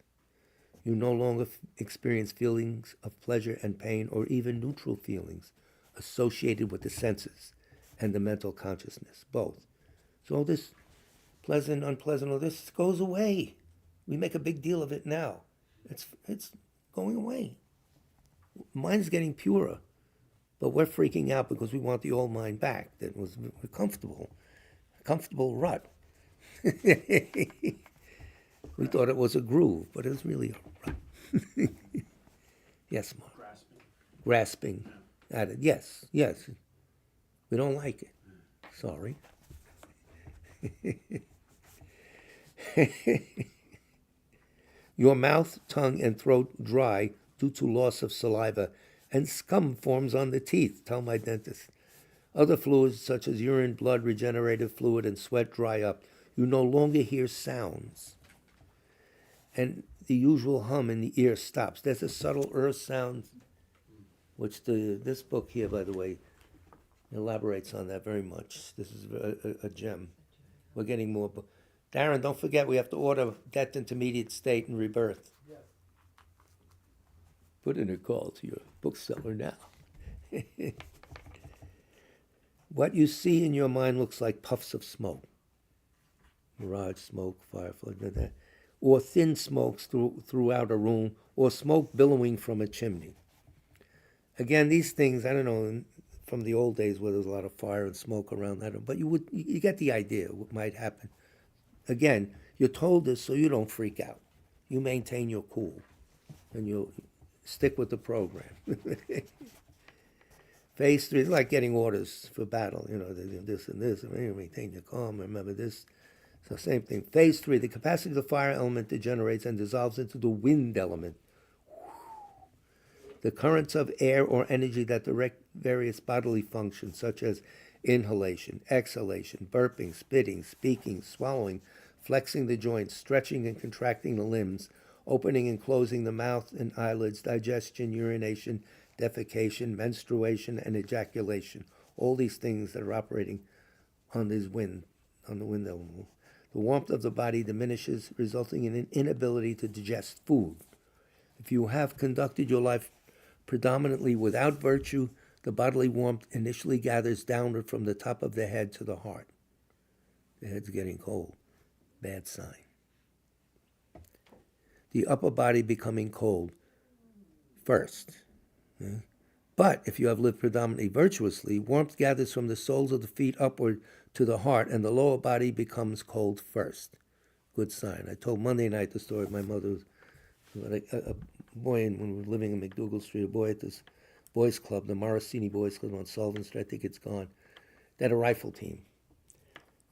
You no longer experience feelings of pleasure and pain or even neutral feelings associated with the senses and the mental consciousness, both. So all this pleasant, unpleasant, all this goes away. We make a big deal of it now. It's going away. Mind's getting purer, but we're freaking out because we want the old mind back that was comfortable rut. We thought it was a groove, but it was really a rut. Yes, Mark. Grasping at it. Yes. We don't like it. Sorry. Your mouth, tongue, and throat dry due to loss of saliva, and scum forms on the teeth, tell my dentist. Other fluids such as urine, blood, regenerative fluid, and sweat dry up. You no longer hear sounds. And the usual hum in the ear stops. There's a subtle earth sound, which this book here, by the way, elaborates on that very much. This is a gem. We're getting more. Darren, don't forget we have to order Death Intermediate State and Rebirth. Yes. Put in a call to your bookseller now. What you see in your mind looks like puffs of smoke. Mirage, smoke, firefly, or thin smokes throughout a room, or smoke billowing from a chimney. Again, these things, I don't know, from the old days where there was a lot of fire and smoke around that, but you get the idea of what might happen. Again, you're told this so you don't freak out. You maintain your cool, and you'll stick with the program. Phase 3 is like getting orders for battle. This and this. Maintain your calm. Remember this. So same thing. Phase 3, the capacity of the fire element degenerates and dissolves into the wind element. The currents of air or energy that direct various bodily functions, such as inhalation, exhalation, burping, spitting, speaking, swallowing, flexing the joints, stretching and contracting the limbs, opening and closing the mouth and eyelids, digestion, urination, defecation, menstruation, and ejaculation. All these things that are operating on the wind element. The warmth of the body diminishes, resulting in an inability to digest food. If you have conducted your life predominantly without virtue, the bodily warmth initially gathers downward from the top of the head to the heart. The head's getting cold. Bad sign. The upper body becoming cold. first. But if you have lived predominantly virtuously, warmth gathers from the soles of the feet upward to the heart, and the lower body becomes cold first. Good sign. I told Monday night the story of my mother, a boy, when we were living in McDougal Street, a boy at this boys club, the Morosini Boys Club on Sullivan Street, I think it's gone. They had a rifle team.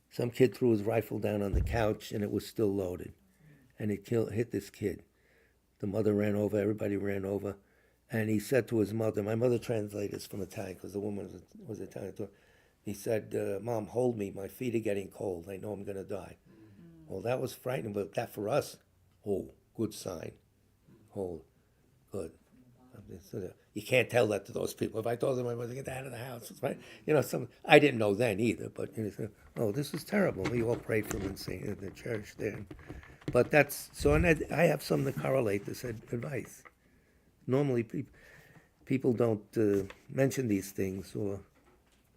Some kid threw his rifle down on the couch, and it was still loaded. And it hit this kid. The mother ran over, everybody ran over. And he said to his mother, my mother translated this from Italian because the woman was Italian too. He said, Mom, hold me. My feet are getting cold. I know I'm going to die. Well, that was frightening, but that for us, good sign. Good. You can't tell that to those people. If I told them I was to get out of the house, right? I didn't know then either, but this is terrible. We all prayed for him in the church there. But that's, so and I have something to correlate this advice. Normally, people don't mention these things, or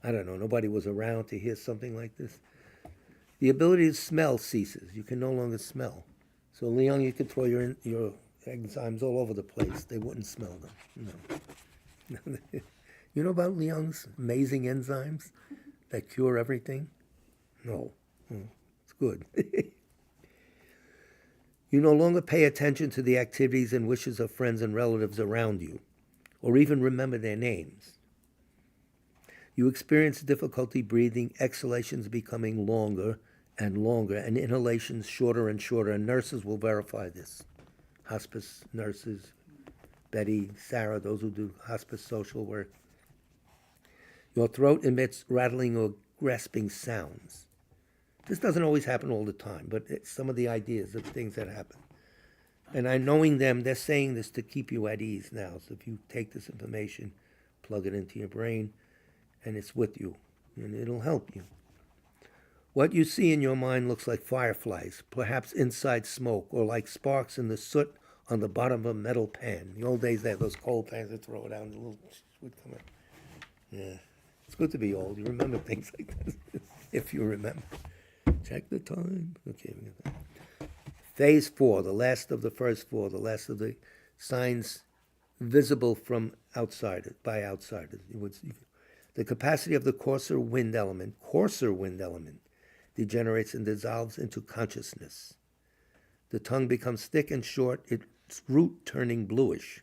I don't know, nobody was around to hear something like this. The ability to smell ceases. You can no longer smell. So, Leon, you could throw your enzymes all over the place. They wouldn't smell them. No. You know about Leon's amazing enzymes that cure everything? No. It's good. You no longer pay attention to the activities and wishes of friends and relatives around you, or even remember their names. You experience difficulty breathing, exhalations becoming longer and longer, and inhalations shorter and shorter, and nurses will verify this. Hospice nurses, Betty, Sarah, those who do hospice social work. Your throat emits rattling or grasping sounds. This doesn't always happen all the time, but it's some of the ideas of things that happen. And I knowing them, they're saying this to keep you at ease now. So if you take this information, plug it into your brain, and it's with you, and it'll help you. What you see in your mind looks like fireflies, perhaps inside smoke, or like sparks in the soot on the bottom of a metal pan. In the old days, they had those coal pans that throw it out, and the little would come out. Yeah, it's good to be old. You remember things like this, if you remember. Check the time. Okay, we got that. Phase 4, the last of the first 4, the last of the signs visible from outsiders, by outsiders. The capacity of the coarser wind element, degenerates and dissolves into consciousness. The tongue becomes thick and short, its root turning bluish.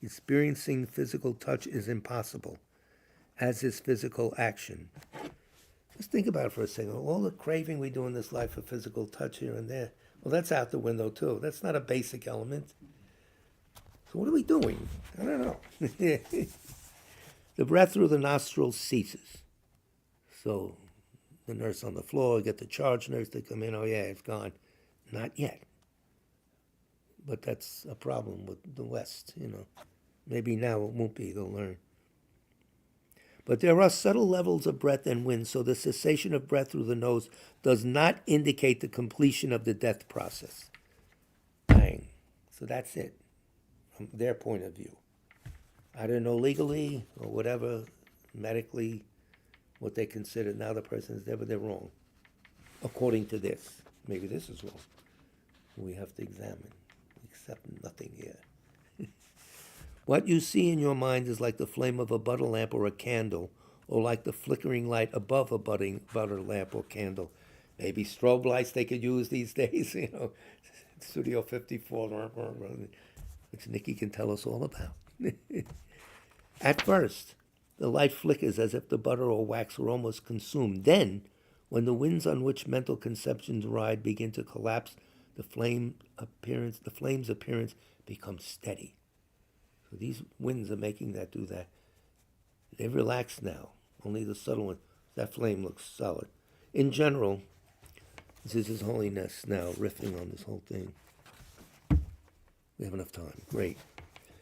Experiencing physical touch is impossible, as is physical action. Just think about it for a second. All the craving we do in this life for physical touch here and there, well, that's out the window too. That's not a basic element. So what are we doing? I don't know. The breath through the nostrils ceases. So the nurse on the floor, get the charge nurse to come in, oh yeah, it's gone. Not yet. But that's a problem with the West, Maybe now it won't be, they'll learn. But there are subtle levels of breath and wind, so the cessation of breath through the nose does not indicate the completion of the death process. Bang. So that's it, from their point of view. I don't know legally or whatever, medically, what they consider now the person is dead, but they're wrong. According to this. Maybe this is wrong. We have to examine. Accept nothing here. What you see in your mind is like the flame of a butter lamp or a candle, or like the flickering light above a butter lamp or candle. Maybe strobe lights they could use these days, Studio 54, which Nikki can tell us all about. At first, the light flickers as if the butter or wax were almost consumed. Then, when the winds on which mental conceptions ride begin to collapse, the flame's appearance becomes steady. So these winds are making that do that. They've relaxed now. Only the subtle one. That flame looks solid. In general, this is His Holiness now riffing on this whole thing. We have enough time. Great.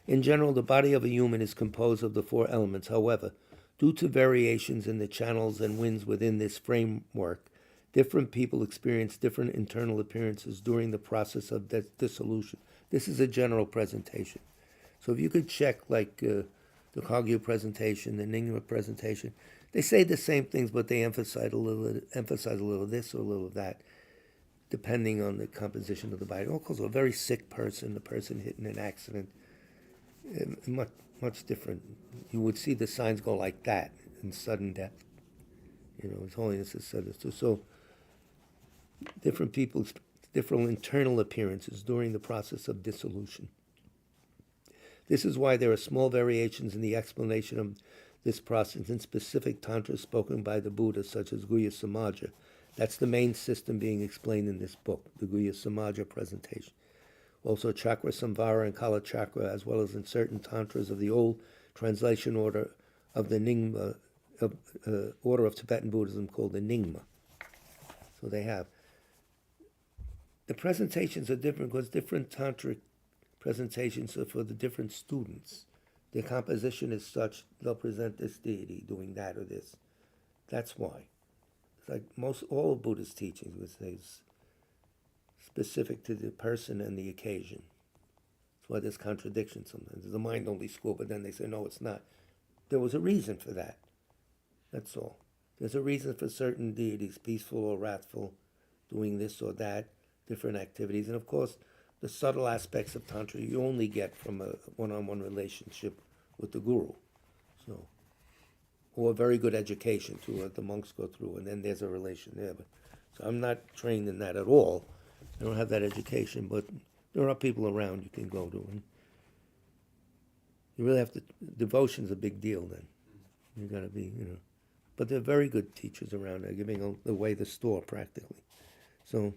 In general, the body of a human is composed of the 4 elements. However, due to variations in the channels and winds within this framework, different people experience different internal appearances during the process of dissolution. This is a general presentation. So if you could check, like the Kagyu presentation, the Nyingma presentation, they say the same things, but they emphasize a little of this or a little of that, depending on the composition of the body. Of course, a very sick person, the person hit in an accident, much, much different. You would see the signs go like that in sudden death. His Holiness is sudden. So different people's different internal appearances during the process of dissolution. This is why there are small variations in the explanation of this process in specific tantras spoken by the Buddha, such as Guhya Samaja. That's the main system being explained in this book, the Guhya Samaja presentation. Also Chakra Samvara and Kala Chakra, as well as in certain tantras of the old translation order of the Nyingma, order of Tibetan Buddhism called the Nyingma. So they have. The presentations are different because different tantric presentations are for the different students. The composition is such, they'll present this deity doing that or this. That's why. It's like all of Buddha's teachings would say it's specific to the person and the occasion. That's why there's contradiction sometimes. There's a mind-only school, but then they say, no, it's not. There was a reason for that. That's all. There's a reason for certain deities, peaceful or wrathful, doing this or that, different activities. And of course, the subtle aspects of Tantra you only get from a one-on-one relationship with the guru. So, or a very good education too, that the monks go through, and then there's a relation there. So I'm not trained in that at all. I don't have that education, but there are people around you can go to. And you really have to, devotion's a big deal then. You gotta be, But they're very good teachers around there, giving away the store practically. So,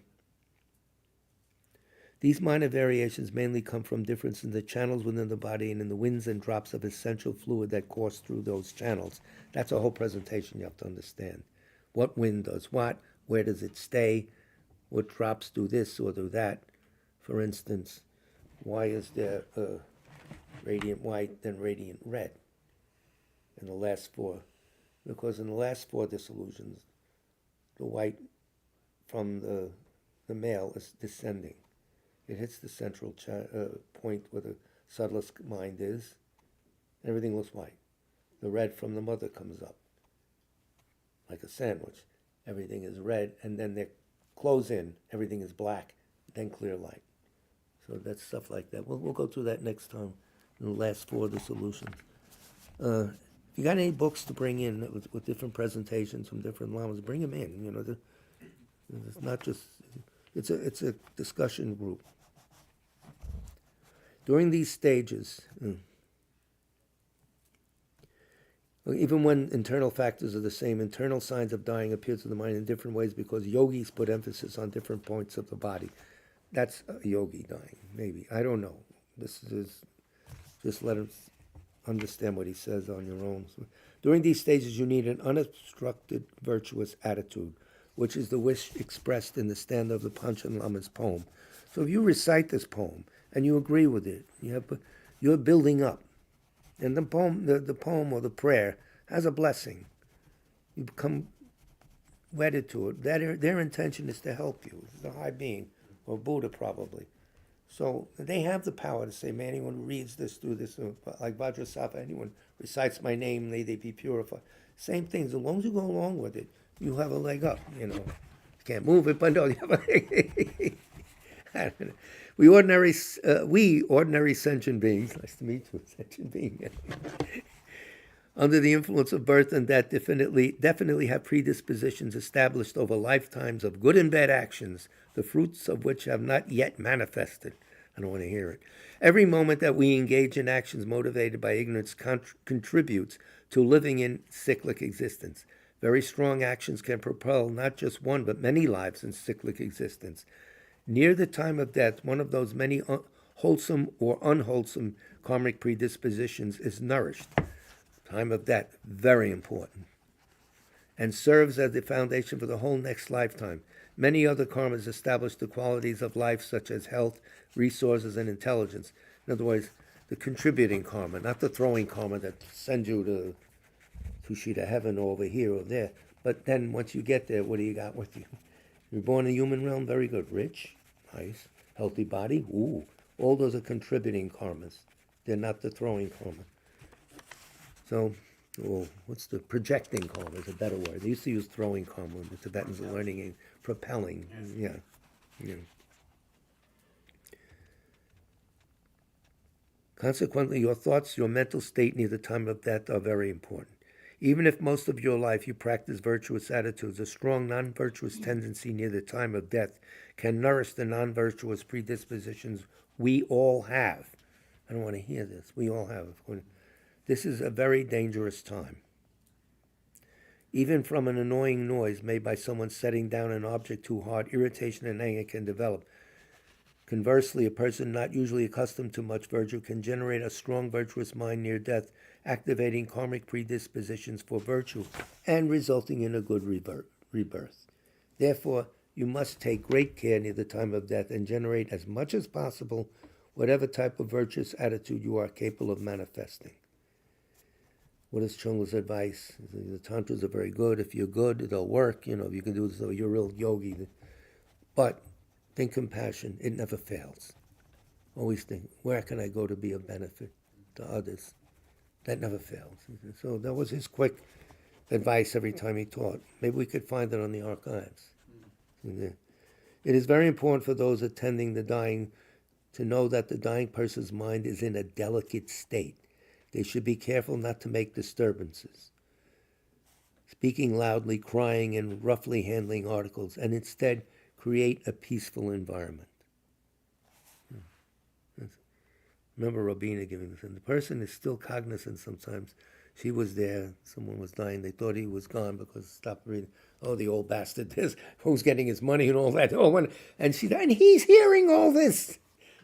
these minor variations mainly come from difference in the channels within the body and in the winds and drops of essential fluid that course through those channels. That's a whole presentation you have to understand. What wind does what, where does it stay, what drops do this or do that. For instance, why is there radiant white then radiant red in the last four? Because in the last four dissolutions, the white from the male is descending. It hits the central point where the subtlest mind is. Everything looks white. The red from the mother comes up, like a sandwich. Everything is red, and then they close in. Everything is black, then clear light. So that's stuff like that. We'll go through that next time, in the last four dissolutions. If you got any books to bring in with different presentations from different lamas, bring them in. It's not just... It's a discussion group. During these stages, even when internal factors are the same, internal signs of dying appear to the mind in different ways because yogis put emphasis on different points of the body. That's a yogi dying, maybe. I don't know. This is just let him understand what he says on your own. So, during these stages, you need an unobstructed, virtuous attitude, which is the wish expressed in the stanza of the Panchen Lama's poem. So if you recite this poem and you agree with it, you're building up. And the poem or the prayer has a blessing. You become wedded to it. Their intention is to help you. It's the high being, or Buddha probably. So they have the power to say, may anyone who reads this, do this, like Vajrasattva, anyone recites my name, may they be purified. Same thing, as long as you go along with it, you have a leg up, You can't move it, but no, you have a leg. I don't know. We ordinary sentient beings, nice to meet you, sentient being, under the influence of birth and death, definitely have predispositions established over lifetimes of good and bad actions, the fruits of which have not yet manifested. I don't want to hear it. Every moment that we engage in actions motivated by ignorance contributes to living in cyclic existence. Very strong actions can propel not just one, but many lives in cyclic existence. Near the time of death, one of those many wholesome or unwholesome karmic predispositions is nourished. Time of death, very important, and serves as the foundation for the whole next lifetime. Many other karmas establish the qualities of life, such as health, resources, and intelligence. In other words, the contributing karma, not the throwing karma that sends you to Tushita heaven over here or there. But then once you get there, what do you got with you? You're born in the human realm, very good. Rich, nice. Healthy body, ooh. All those are contributing karmas. They're not the throwing karma. So, what's the projecting karma is a better word. They used to use throwing karma. The Tibetans are learning in propelling. Yes. Yeah. Consequently, your thoughts, your mental state near the time of death are very important. Even if most of your life you practice virtuous attitudes, a strong non-virtuous tendency near the time of death can nourish the non-virtuous predispositions we all have. I don't want to hear this. We all have. This is a very dangerous time. Even from an annoying noise made by someone setting down an object too hard, irritation and anger can develop. Conversely, a person not usually accustomed to much virtue can generate a strong virtuous mind near death, activating karmic predispositions for virtue and resulting in a good rebirth. Therefore, you must take great care near the time of death and generate as much as possible whatever type of virtuous attitude you are capable of manifesting. What is Chungla's advice? The tantras are very good. If you're good, they'll work. If you can do this, you're a real yogi. But think compassion. It never fails. Always think, where can I go to be of benefit to others? That never fails. So that was his quick advice every time he taught. Maybe we could find it on the archives. It is very important for those attending the dying to know that the dying person's mind is in a delicate state. They should be careful not to make disturbances, speaking loudly, crying, and roughly handling articles, and instead create a peaceful environment. Remember Robina giving this, and the person is still cognizant sometimes. She was there, someone was dying, they thought he was gone because stopped reading. Oh, the old bastard, this, who's getting his money and all that. And he's hearing all this.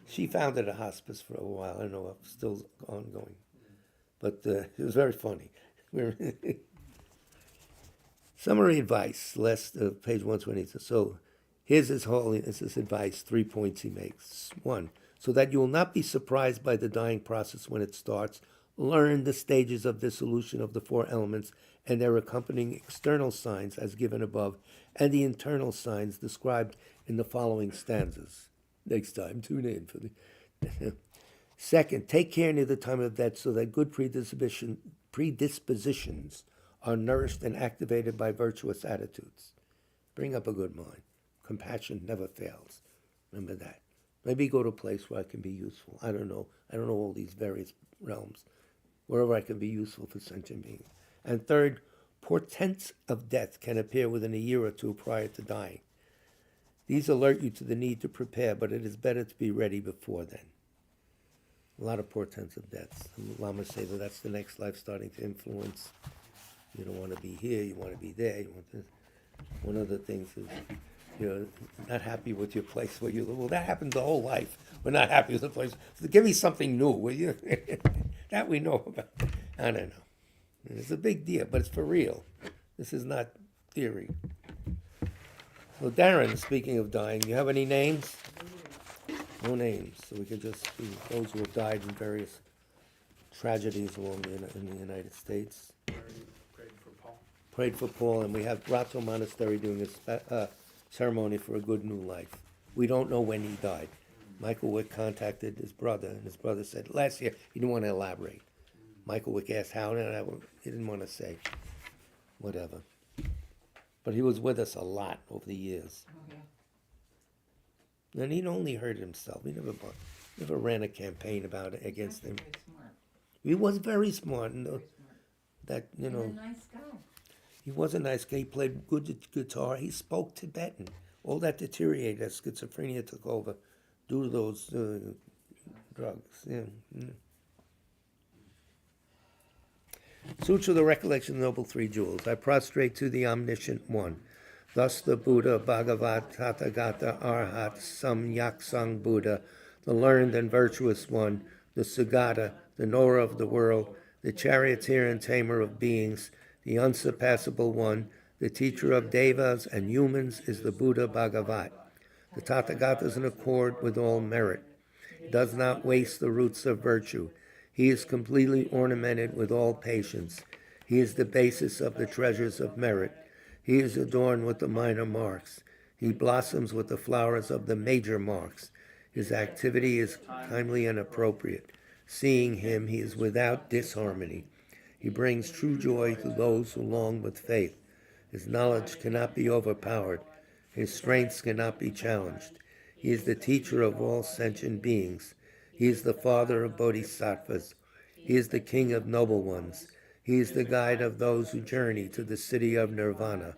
She founded a hospice for a while. I don't know if it's still ongoing. But it was very funny. Summary advice, page 120. So here's His Holiness's advice, 3 points he makes. 1, so that you will not be surprised by the dying process when it starts, learn the stages of dissolution of the 4 elements and their accompanying external signs as given above, and the internal signs described in the following stanzas. Next time, tune in for the... 2nd, take care near the time of death so that good predispositions are nourished and activated by virtuous attitudes. Bring up a good mind. Compassion never fails. Remember that. Maybe go to a place where I can be useful. I don't know. I don't know all these various realms. Wherever I can be useful for sentient beings. And 3rd, portents of death can appear within a year or 2 prior to dying. These alert you to the need to prepare, but it is better to be ready before then. A lot of portents of death. Lamas say that that's the next life starting to influence. You don't want to be here, you want to be there. You want this. One of the things is you're not happy with your place where you live. Well, that happens the whole life. We're not happy with the place. So give me something new, will you? That we know about. I don't know. It's a big deal, but it's for real. This is not theory. So Darren, speaking of dying, you have any names? No names, so we could just see those who have died in various tragedies in the United States. Prayed for Paul. Prayed for Paul, and we have Rato Monastery doing a ceremony for a good new life. We don't know when he died. Michael Wick contacted his brother, and his brother said last year he didn't want to elaborate. Michael Wick asked how, and he didn't want to say. Whatever. But he was with us a lot over the years. Oh, yeah. And he'd only hurt himself. He never ran a campaign against him. Very smart. He was very smart. And Very smart. that, And a nice guy. he was a nice guy. He played good guitar. He spoke Tibetan. All that deteriorated as schizophrenia took over due to those drugs. Yeah. Mm. Sutra of the Recollection of the Noble Three Jewels. I prostrate to the Omniscient One. Thus the Buddha, Bhagavat, Tathagata, Arhat, Samyaksang Buddha, the learned and virtuous one, the Sugata, the knower of the world, the charioteer and tamer of beings, the unsurpassable one, the teacher of devas and humans is the Buddha Bhagavat. The Tathagata is in accord with all merit. He does not waste the roots of virtue. He is completely ornamented with all patience. He is the basis of the treasures of merit. He is adorned with the minor marks. He blossoms with the flowers of the major marks. His activity is timely and appropriate. Seeing him, he is without disharmony. He brings true joy to those who long with faith. His knowledge cannot be overpowered. His strengths cannot be challenged. He is the teacher of all sentient beings. He is the father of bodhisattvas. He is the king of noble ones. He is the guide of those who journey to the city of nirvana.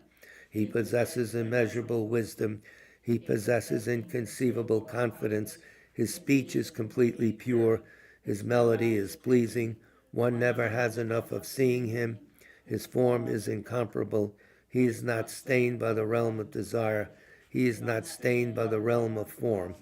He possesses immeasurable wisdom. He possesses inconceivable confidence. His speech is completely pure. His melody is pleasing. One never has enough of seeing him. His form is incomparable. He is not stained by the realm of desire. He is not stained by the realm of form.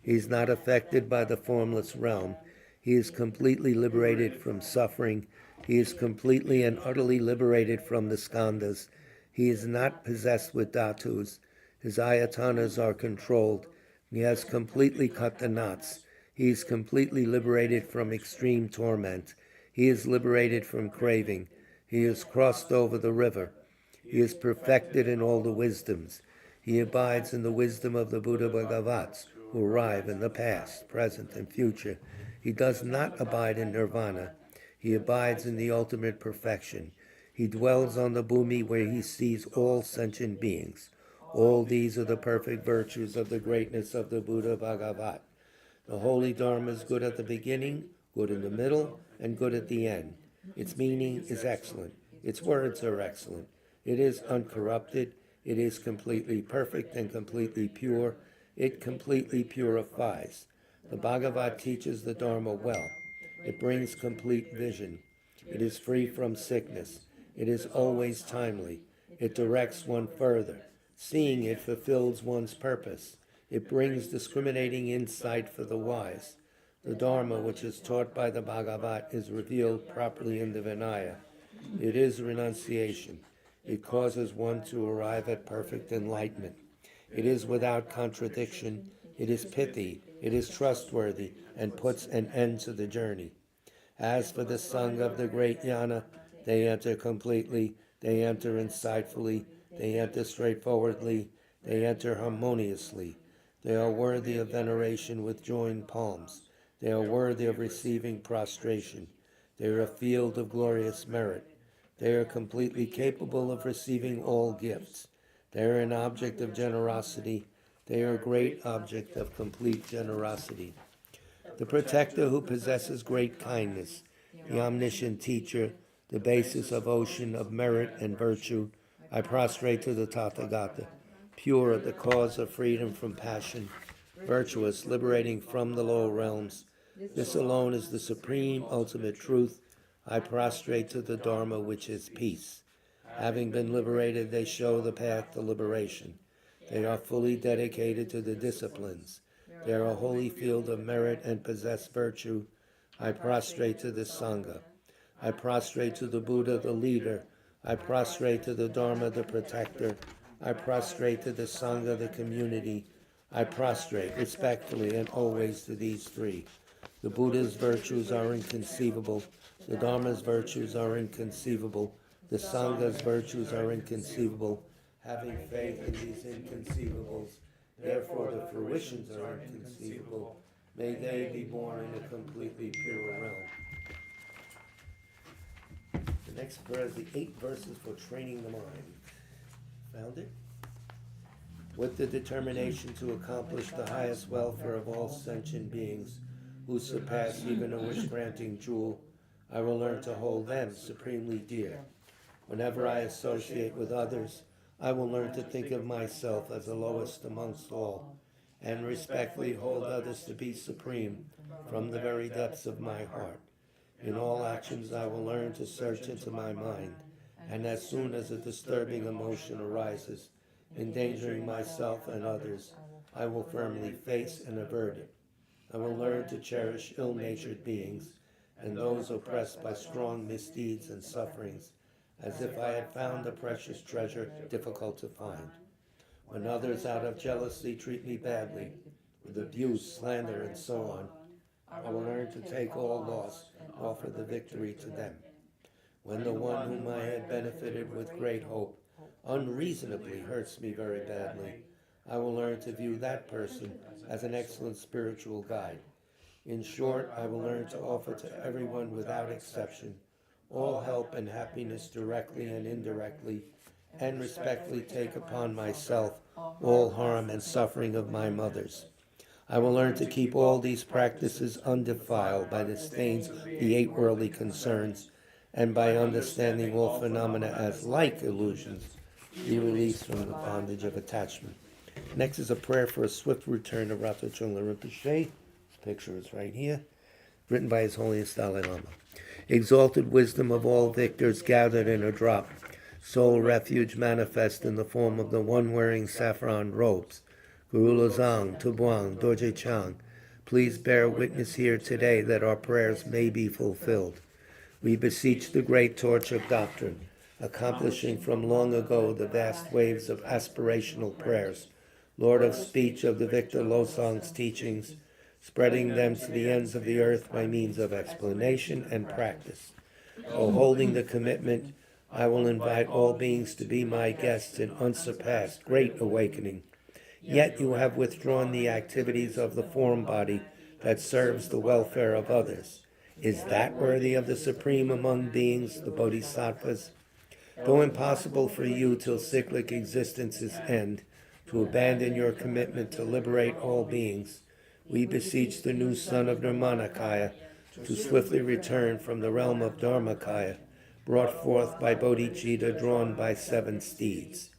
He is not affected by the formless realm. He is completely liberated from suffering. He is completely and utterly liberated from the skandhas. He is not possessed with dhatus. His ayatanas are controlled. He has completely cut the knots. He is completely liberated from extreme torment. He is liberated from craving. He has crossed over the river. He is perfected in all the wisdoms. He abides in the wisdom of the Buddha Bhagavats, who arrive in the past, present, and future. He does not abide in nirvana. He abides in the ultimate perfection. He dwells on the bhumi where he sees all sentient beings. All these are the perfect virtues of the greatness of the Buddha Bhagavat. The holy Dharma is good at the beginning, good in the middle, and good at the end. Its meaning is excellent. Its words are excellent. It is uncorrupted. It is completely perfect and completely pure. It completely purifies. The Bhagavad teaches the Dharma well. It brings complete vision. It is free from sickness. It is always timely. It directs one further. Seeing it fulfills one's purpose. It brings discriminating insight for the wise. The Dharma, which is taught by the Bhagavad, is revealed properly in the Vinaya. It is renunciation. It causes one to arrive at perfect enlightenment. It is without contradiction. It is pithy. It is trustworthy and puts an end to the journey. As for the Sangha of the great Jnana, they enter completely, they enter insightfully, they enter straightforwardly, they enter harmoniously. They are worthy of veneration with joined palms. They are worthy of receiving prostration. They are a field of glorious merit. They are completely capable of receiving all gifts. They are an object of generosity. They are a great object of complete generosity. The protector who possesses great kindness, the omniscient teacher, the basis of ocean of merit and virtue, I prostrate to the Tathagata, pure, the cause of freedom from passion, virtuous, liberating from the lower realms. This alone is the supreme ultimate truth. I prostrate to the Dharma, which is peace. Having been liberated, they show the path to liberation. They are fully dedicated to the disciplines. They are a holy field of merit and possess virtue. I prostrate to the Sangha. I prostrate to the Buddha, the leader. I prostrate to the Dharma, the protector. I prostrate to the Sangha, the community. I prostrate respectfully and always to these three. The Buddha's virtues are inconceivable. The Dharma's virtues are inconceivable. The Sangha's virtues are inconceivable. Having faith in these inconceivables, therefore the fruitions are inconceivable. May they be born in a completely pure realm. The next prayer is the 8 verses for training the mind. Found it? With the determination to accomplish the highest welfare of all sentient beings, who surpass even a wish-granting jewel, I will learn to hold them supremely dear. Whenever I associate with others, I will learn to think of myself as the lowest amongst all, and respectfully hold others to be supreme from the very depths of my heart. In all actions I will learn to search into my mind, and as soon as a disturbing emotion arises, endangering myself and others, I will firmly face and avert it. I will learn to cherish ill-natured beings and those oppressed by strong misdeeds and sufferings, as if I had found a precious treasure difficult to find. When others out of jealousy treat me badly, with abuse, slander, and so on, I will learn to take all loss and offer the victory to them. When the one whom I had benefited with great hope unreasonably hurts me very badly, I will learn to view that person as an excellent spiritual guide. In short, I will learn to offer to everyone without exception all help and happiness directly and indirectly, and respectfully take upon myself all harm and suffering of my mothers. I will learn to keep all these practices undefiled by the stains of the 8 worldly concerns, and by understanding all phenomena as like illusions, be released from the bondage of attachment. Next is a prayer for a swift return to Rato Chungla Rinpoche. This picture is right here, written by His Holiness Dalai Lama. Exalted wisdom of all victors gathered in a drop, sole refuge manifest in the form of the one wearing saffron robes, Guru Lozang, Tubuang, Dorje Chang, please bear witness here today that our prayers may be fulfilled. We beseech the great torch of doctrine, accomplishing from long ago the vast waves of aspirational prayers, Lord of speech of the Victor Losang's teachings, spreading them to the ends of the earth by means of explanation and practice. O holding the commitment, I will invite all beings to be my guests in unsurpassed great awakening. Yet you have withdrawn the activities of the form body that serves the welfare of others. Is that worthy of the supreme among beings, the bodhisattvas? Though impossible for you till cyclic existence's end to abandon your commitment to liberate all beings, we beseech the new son of Nirmanakaya to swiftly return from the realm of Dharmakaya, brought forth by bodhicitta drawn by 7 steeds.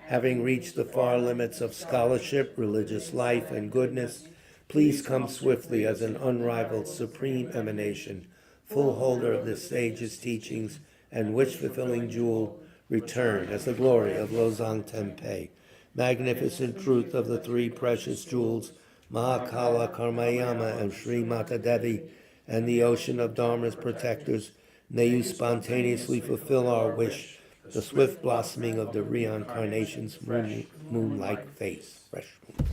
Having reached the far limits of scholarship, religious life, and goodness, please come swiftly as an unrivaled supreme emanation, full holder of the sage's teachings and wish-fulfilling jewel, return as the glory of Losang Tempe, magnificent truth of the 3 precious jewels, Mahakala, Karmayama, and Sri Mata Devi, and the ocean of Dharma's protectors. May you spontaneously fulfill our wish, the swift blossoming of the reincarnation's moon-like face. Fresh moon.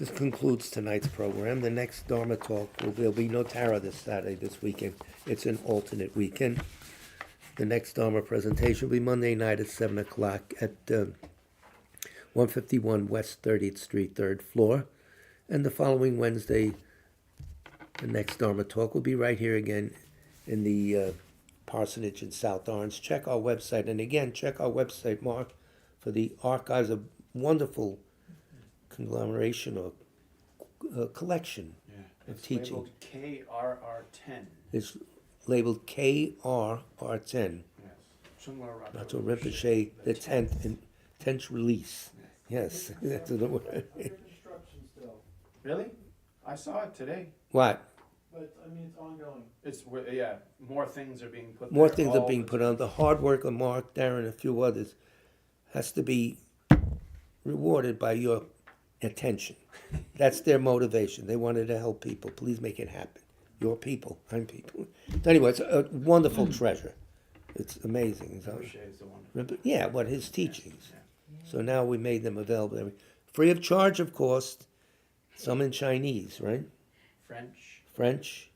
This concludes tonight's program. The next Dharma talk there'll be no Tara this Saturday, this weekend. It's an alternate weekend. The next Dharma presentation will be Monday night at 7 o'clock at 151 West 30th Street, 3rd floor. And the following Wednesday, the next Dharma talk will be right here again in the parsonage in South Orange. Check our website, and again, check our website, Mark, for the archives of wonderful conglomeration or collection of teaching. Labeled KRR10. It's labeled KRR10. Yes. Chungla Rato Rinpoche, the 10th release. Yes, that's the word. Construction still, Really? I saw it today. What? but I mean, it's ongoing. It's more things are being put. More there things are all being the put on. The hard work of Mark, Darren, a few others has to be rewarded by your attention. That's their motivation. They wanted to help people. Please make it happen. Your people, I'm people. Anyway, it's a wonderful treasure. It's amazing. So, Rinpoche is the one. yeah, what his teachings. Yeah. So now we made them available. Free of charge, of course. Some in Chinese, right? French.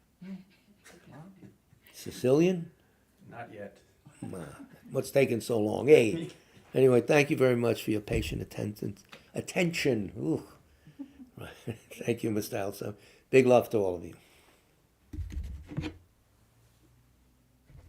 Sicilian? Not yet. What's taking so long? Hey. Anyway, thank you very much for your patient attention. Ooh. Thank you, Mr. Elsa. Big love to all of you.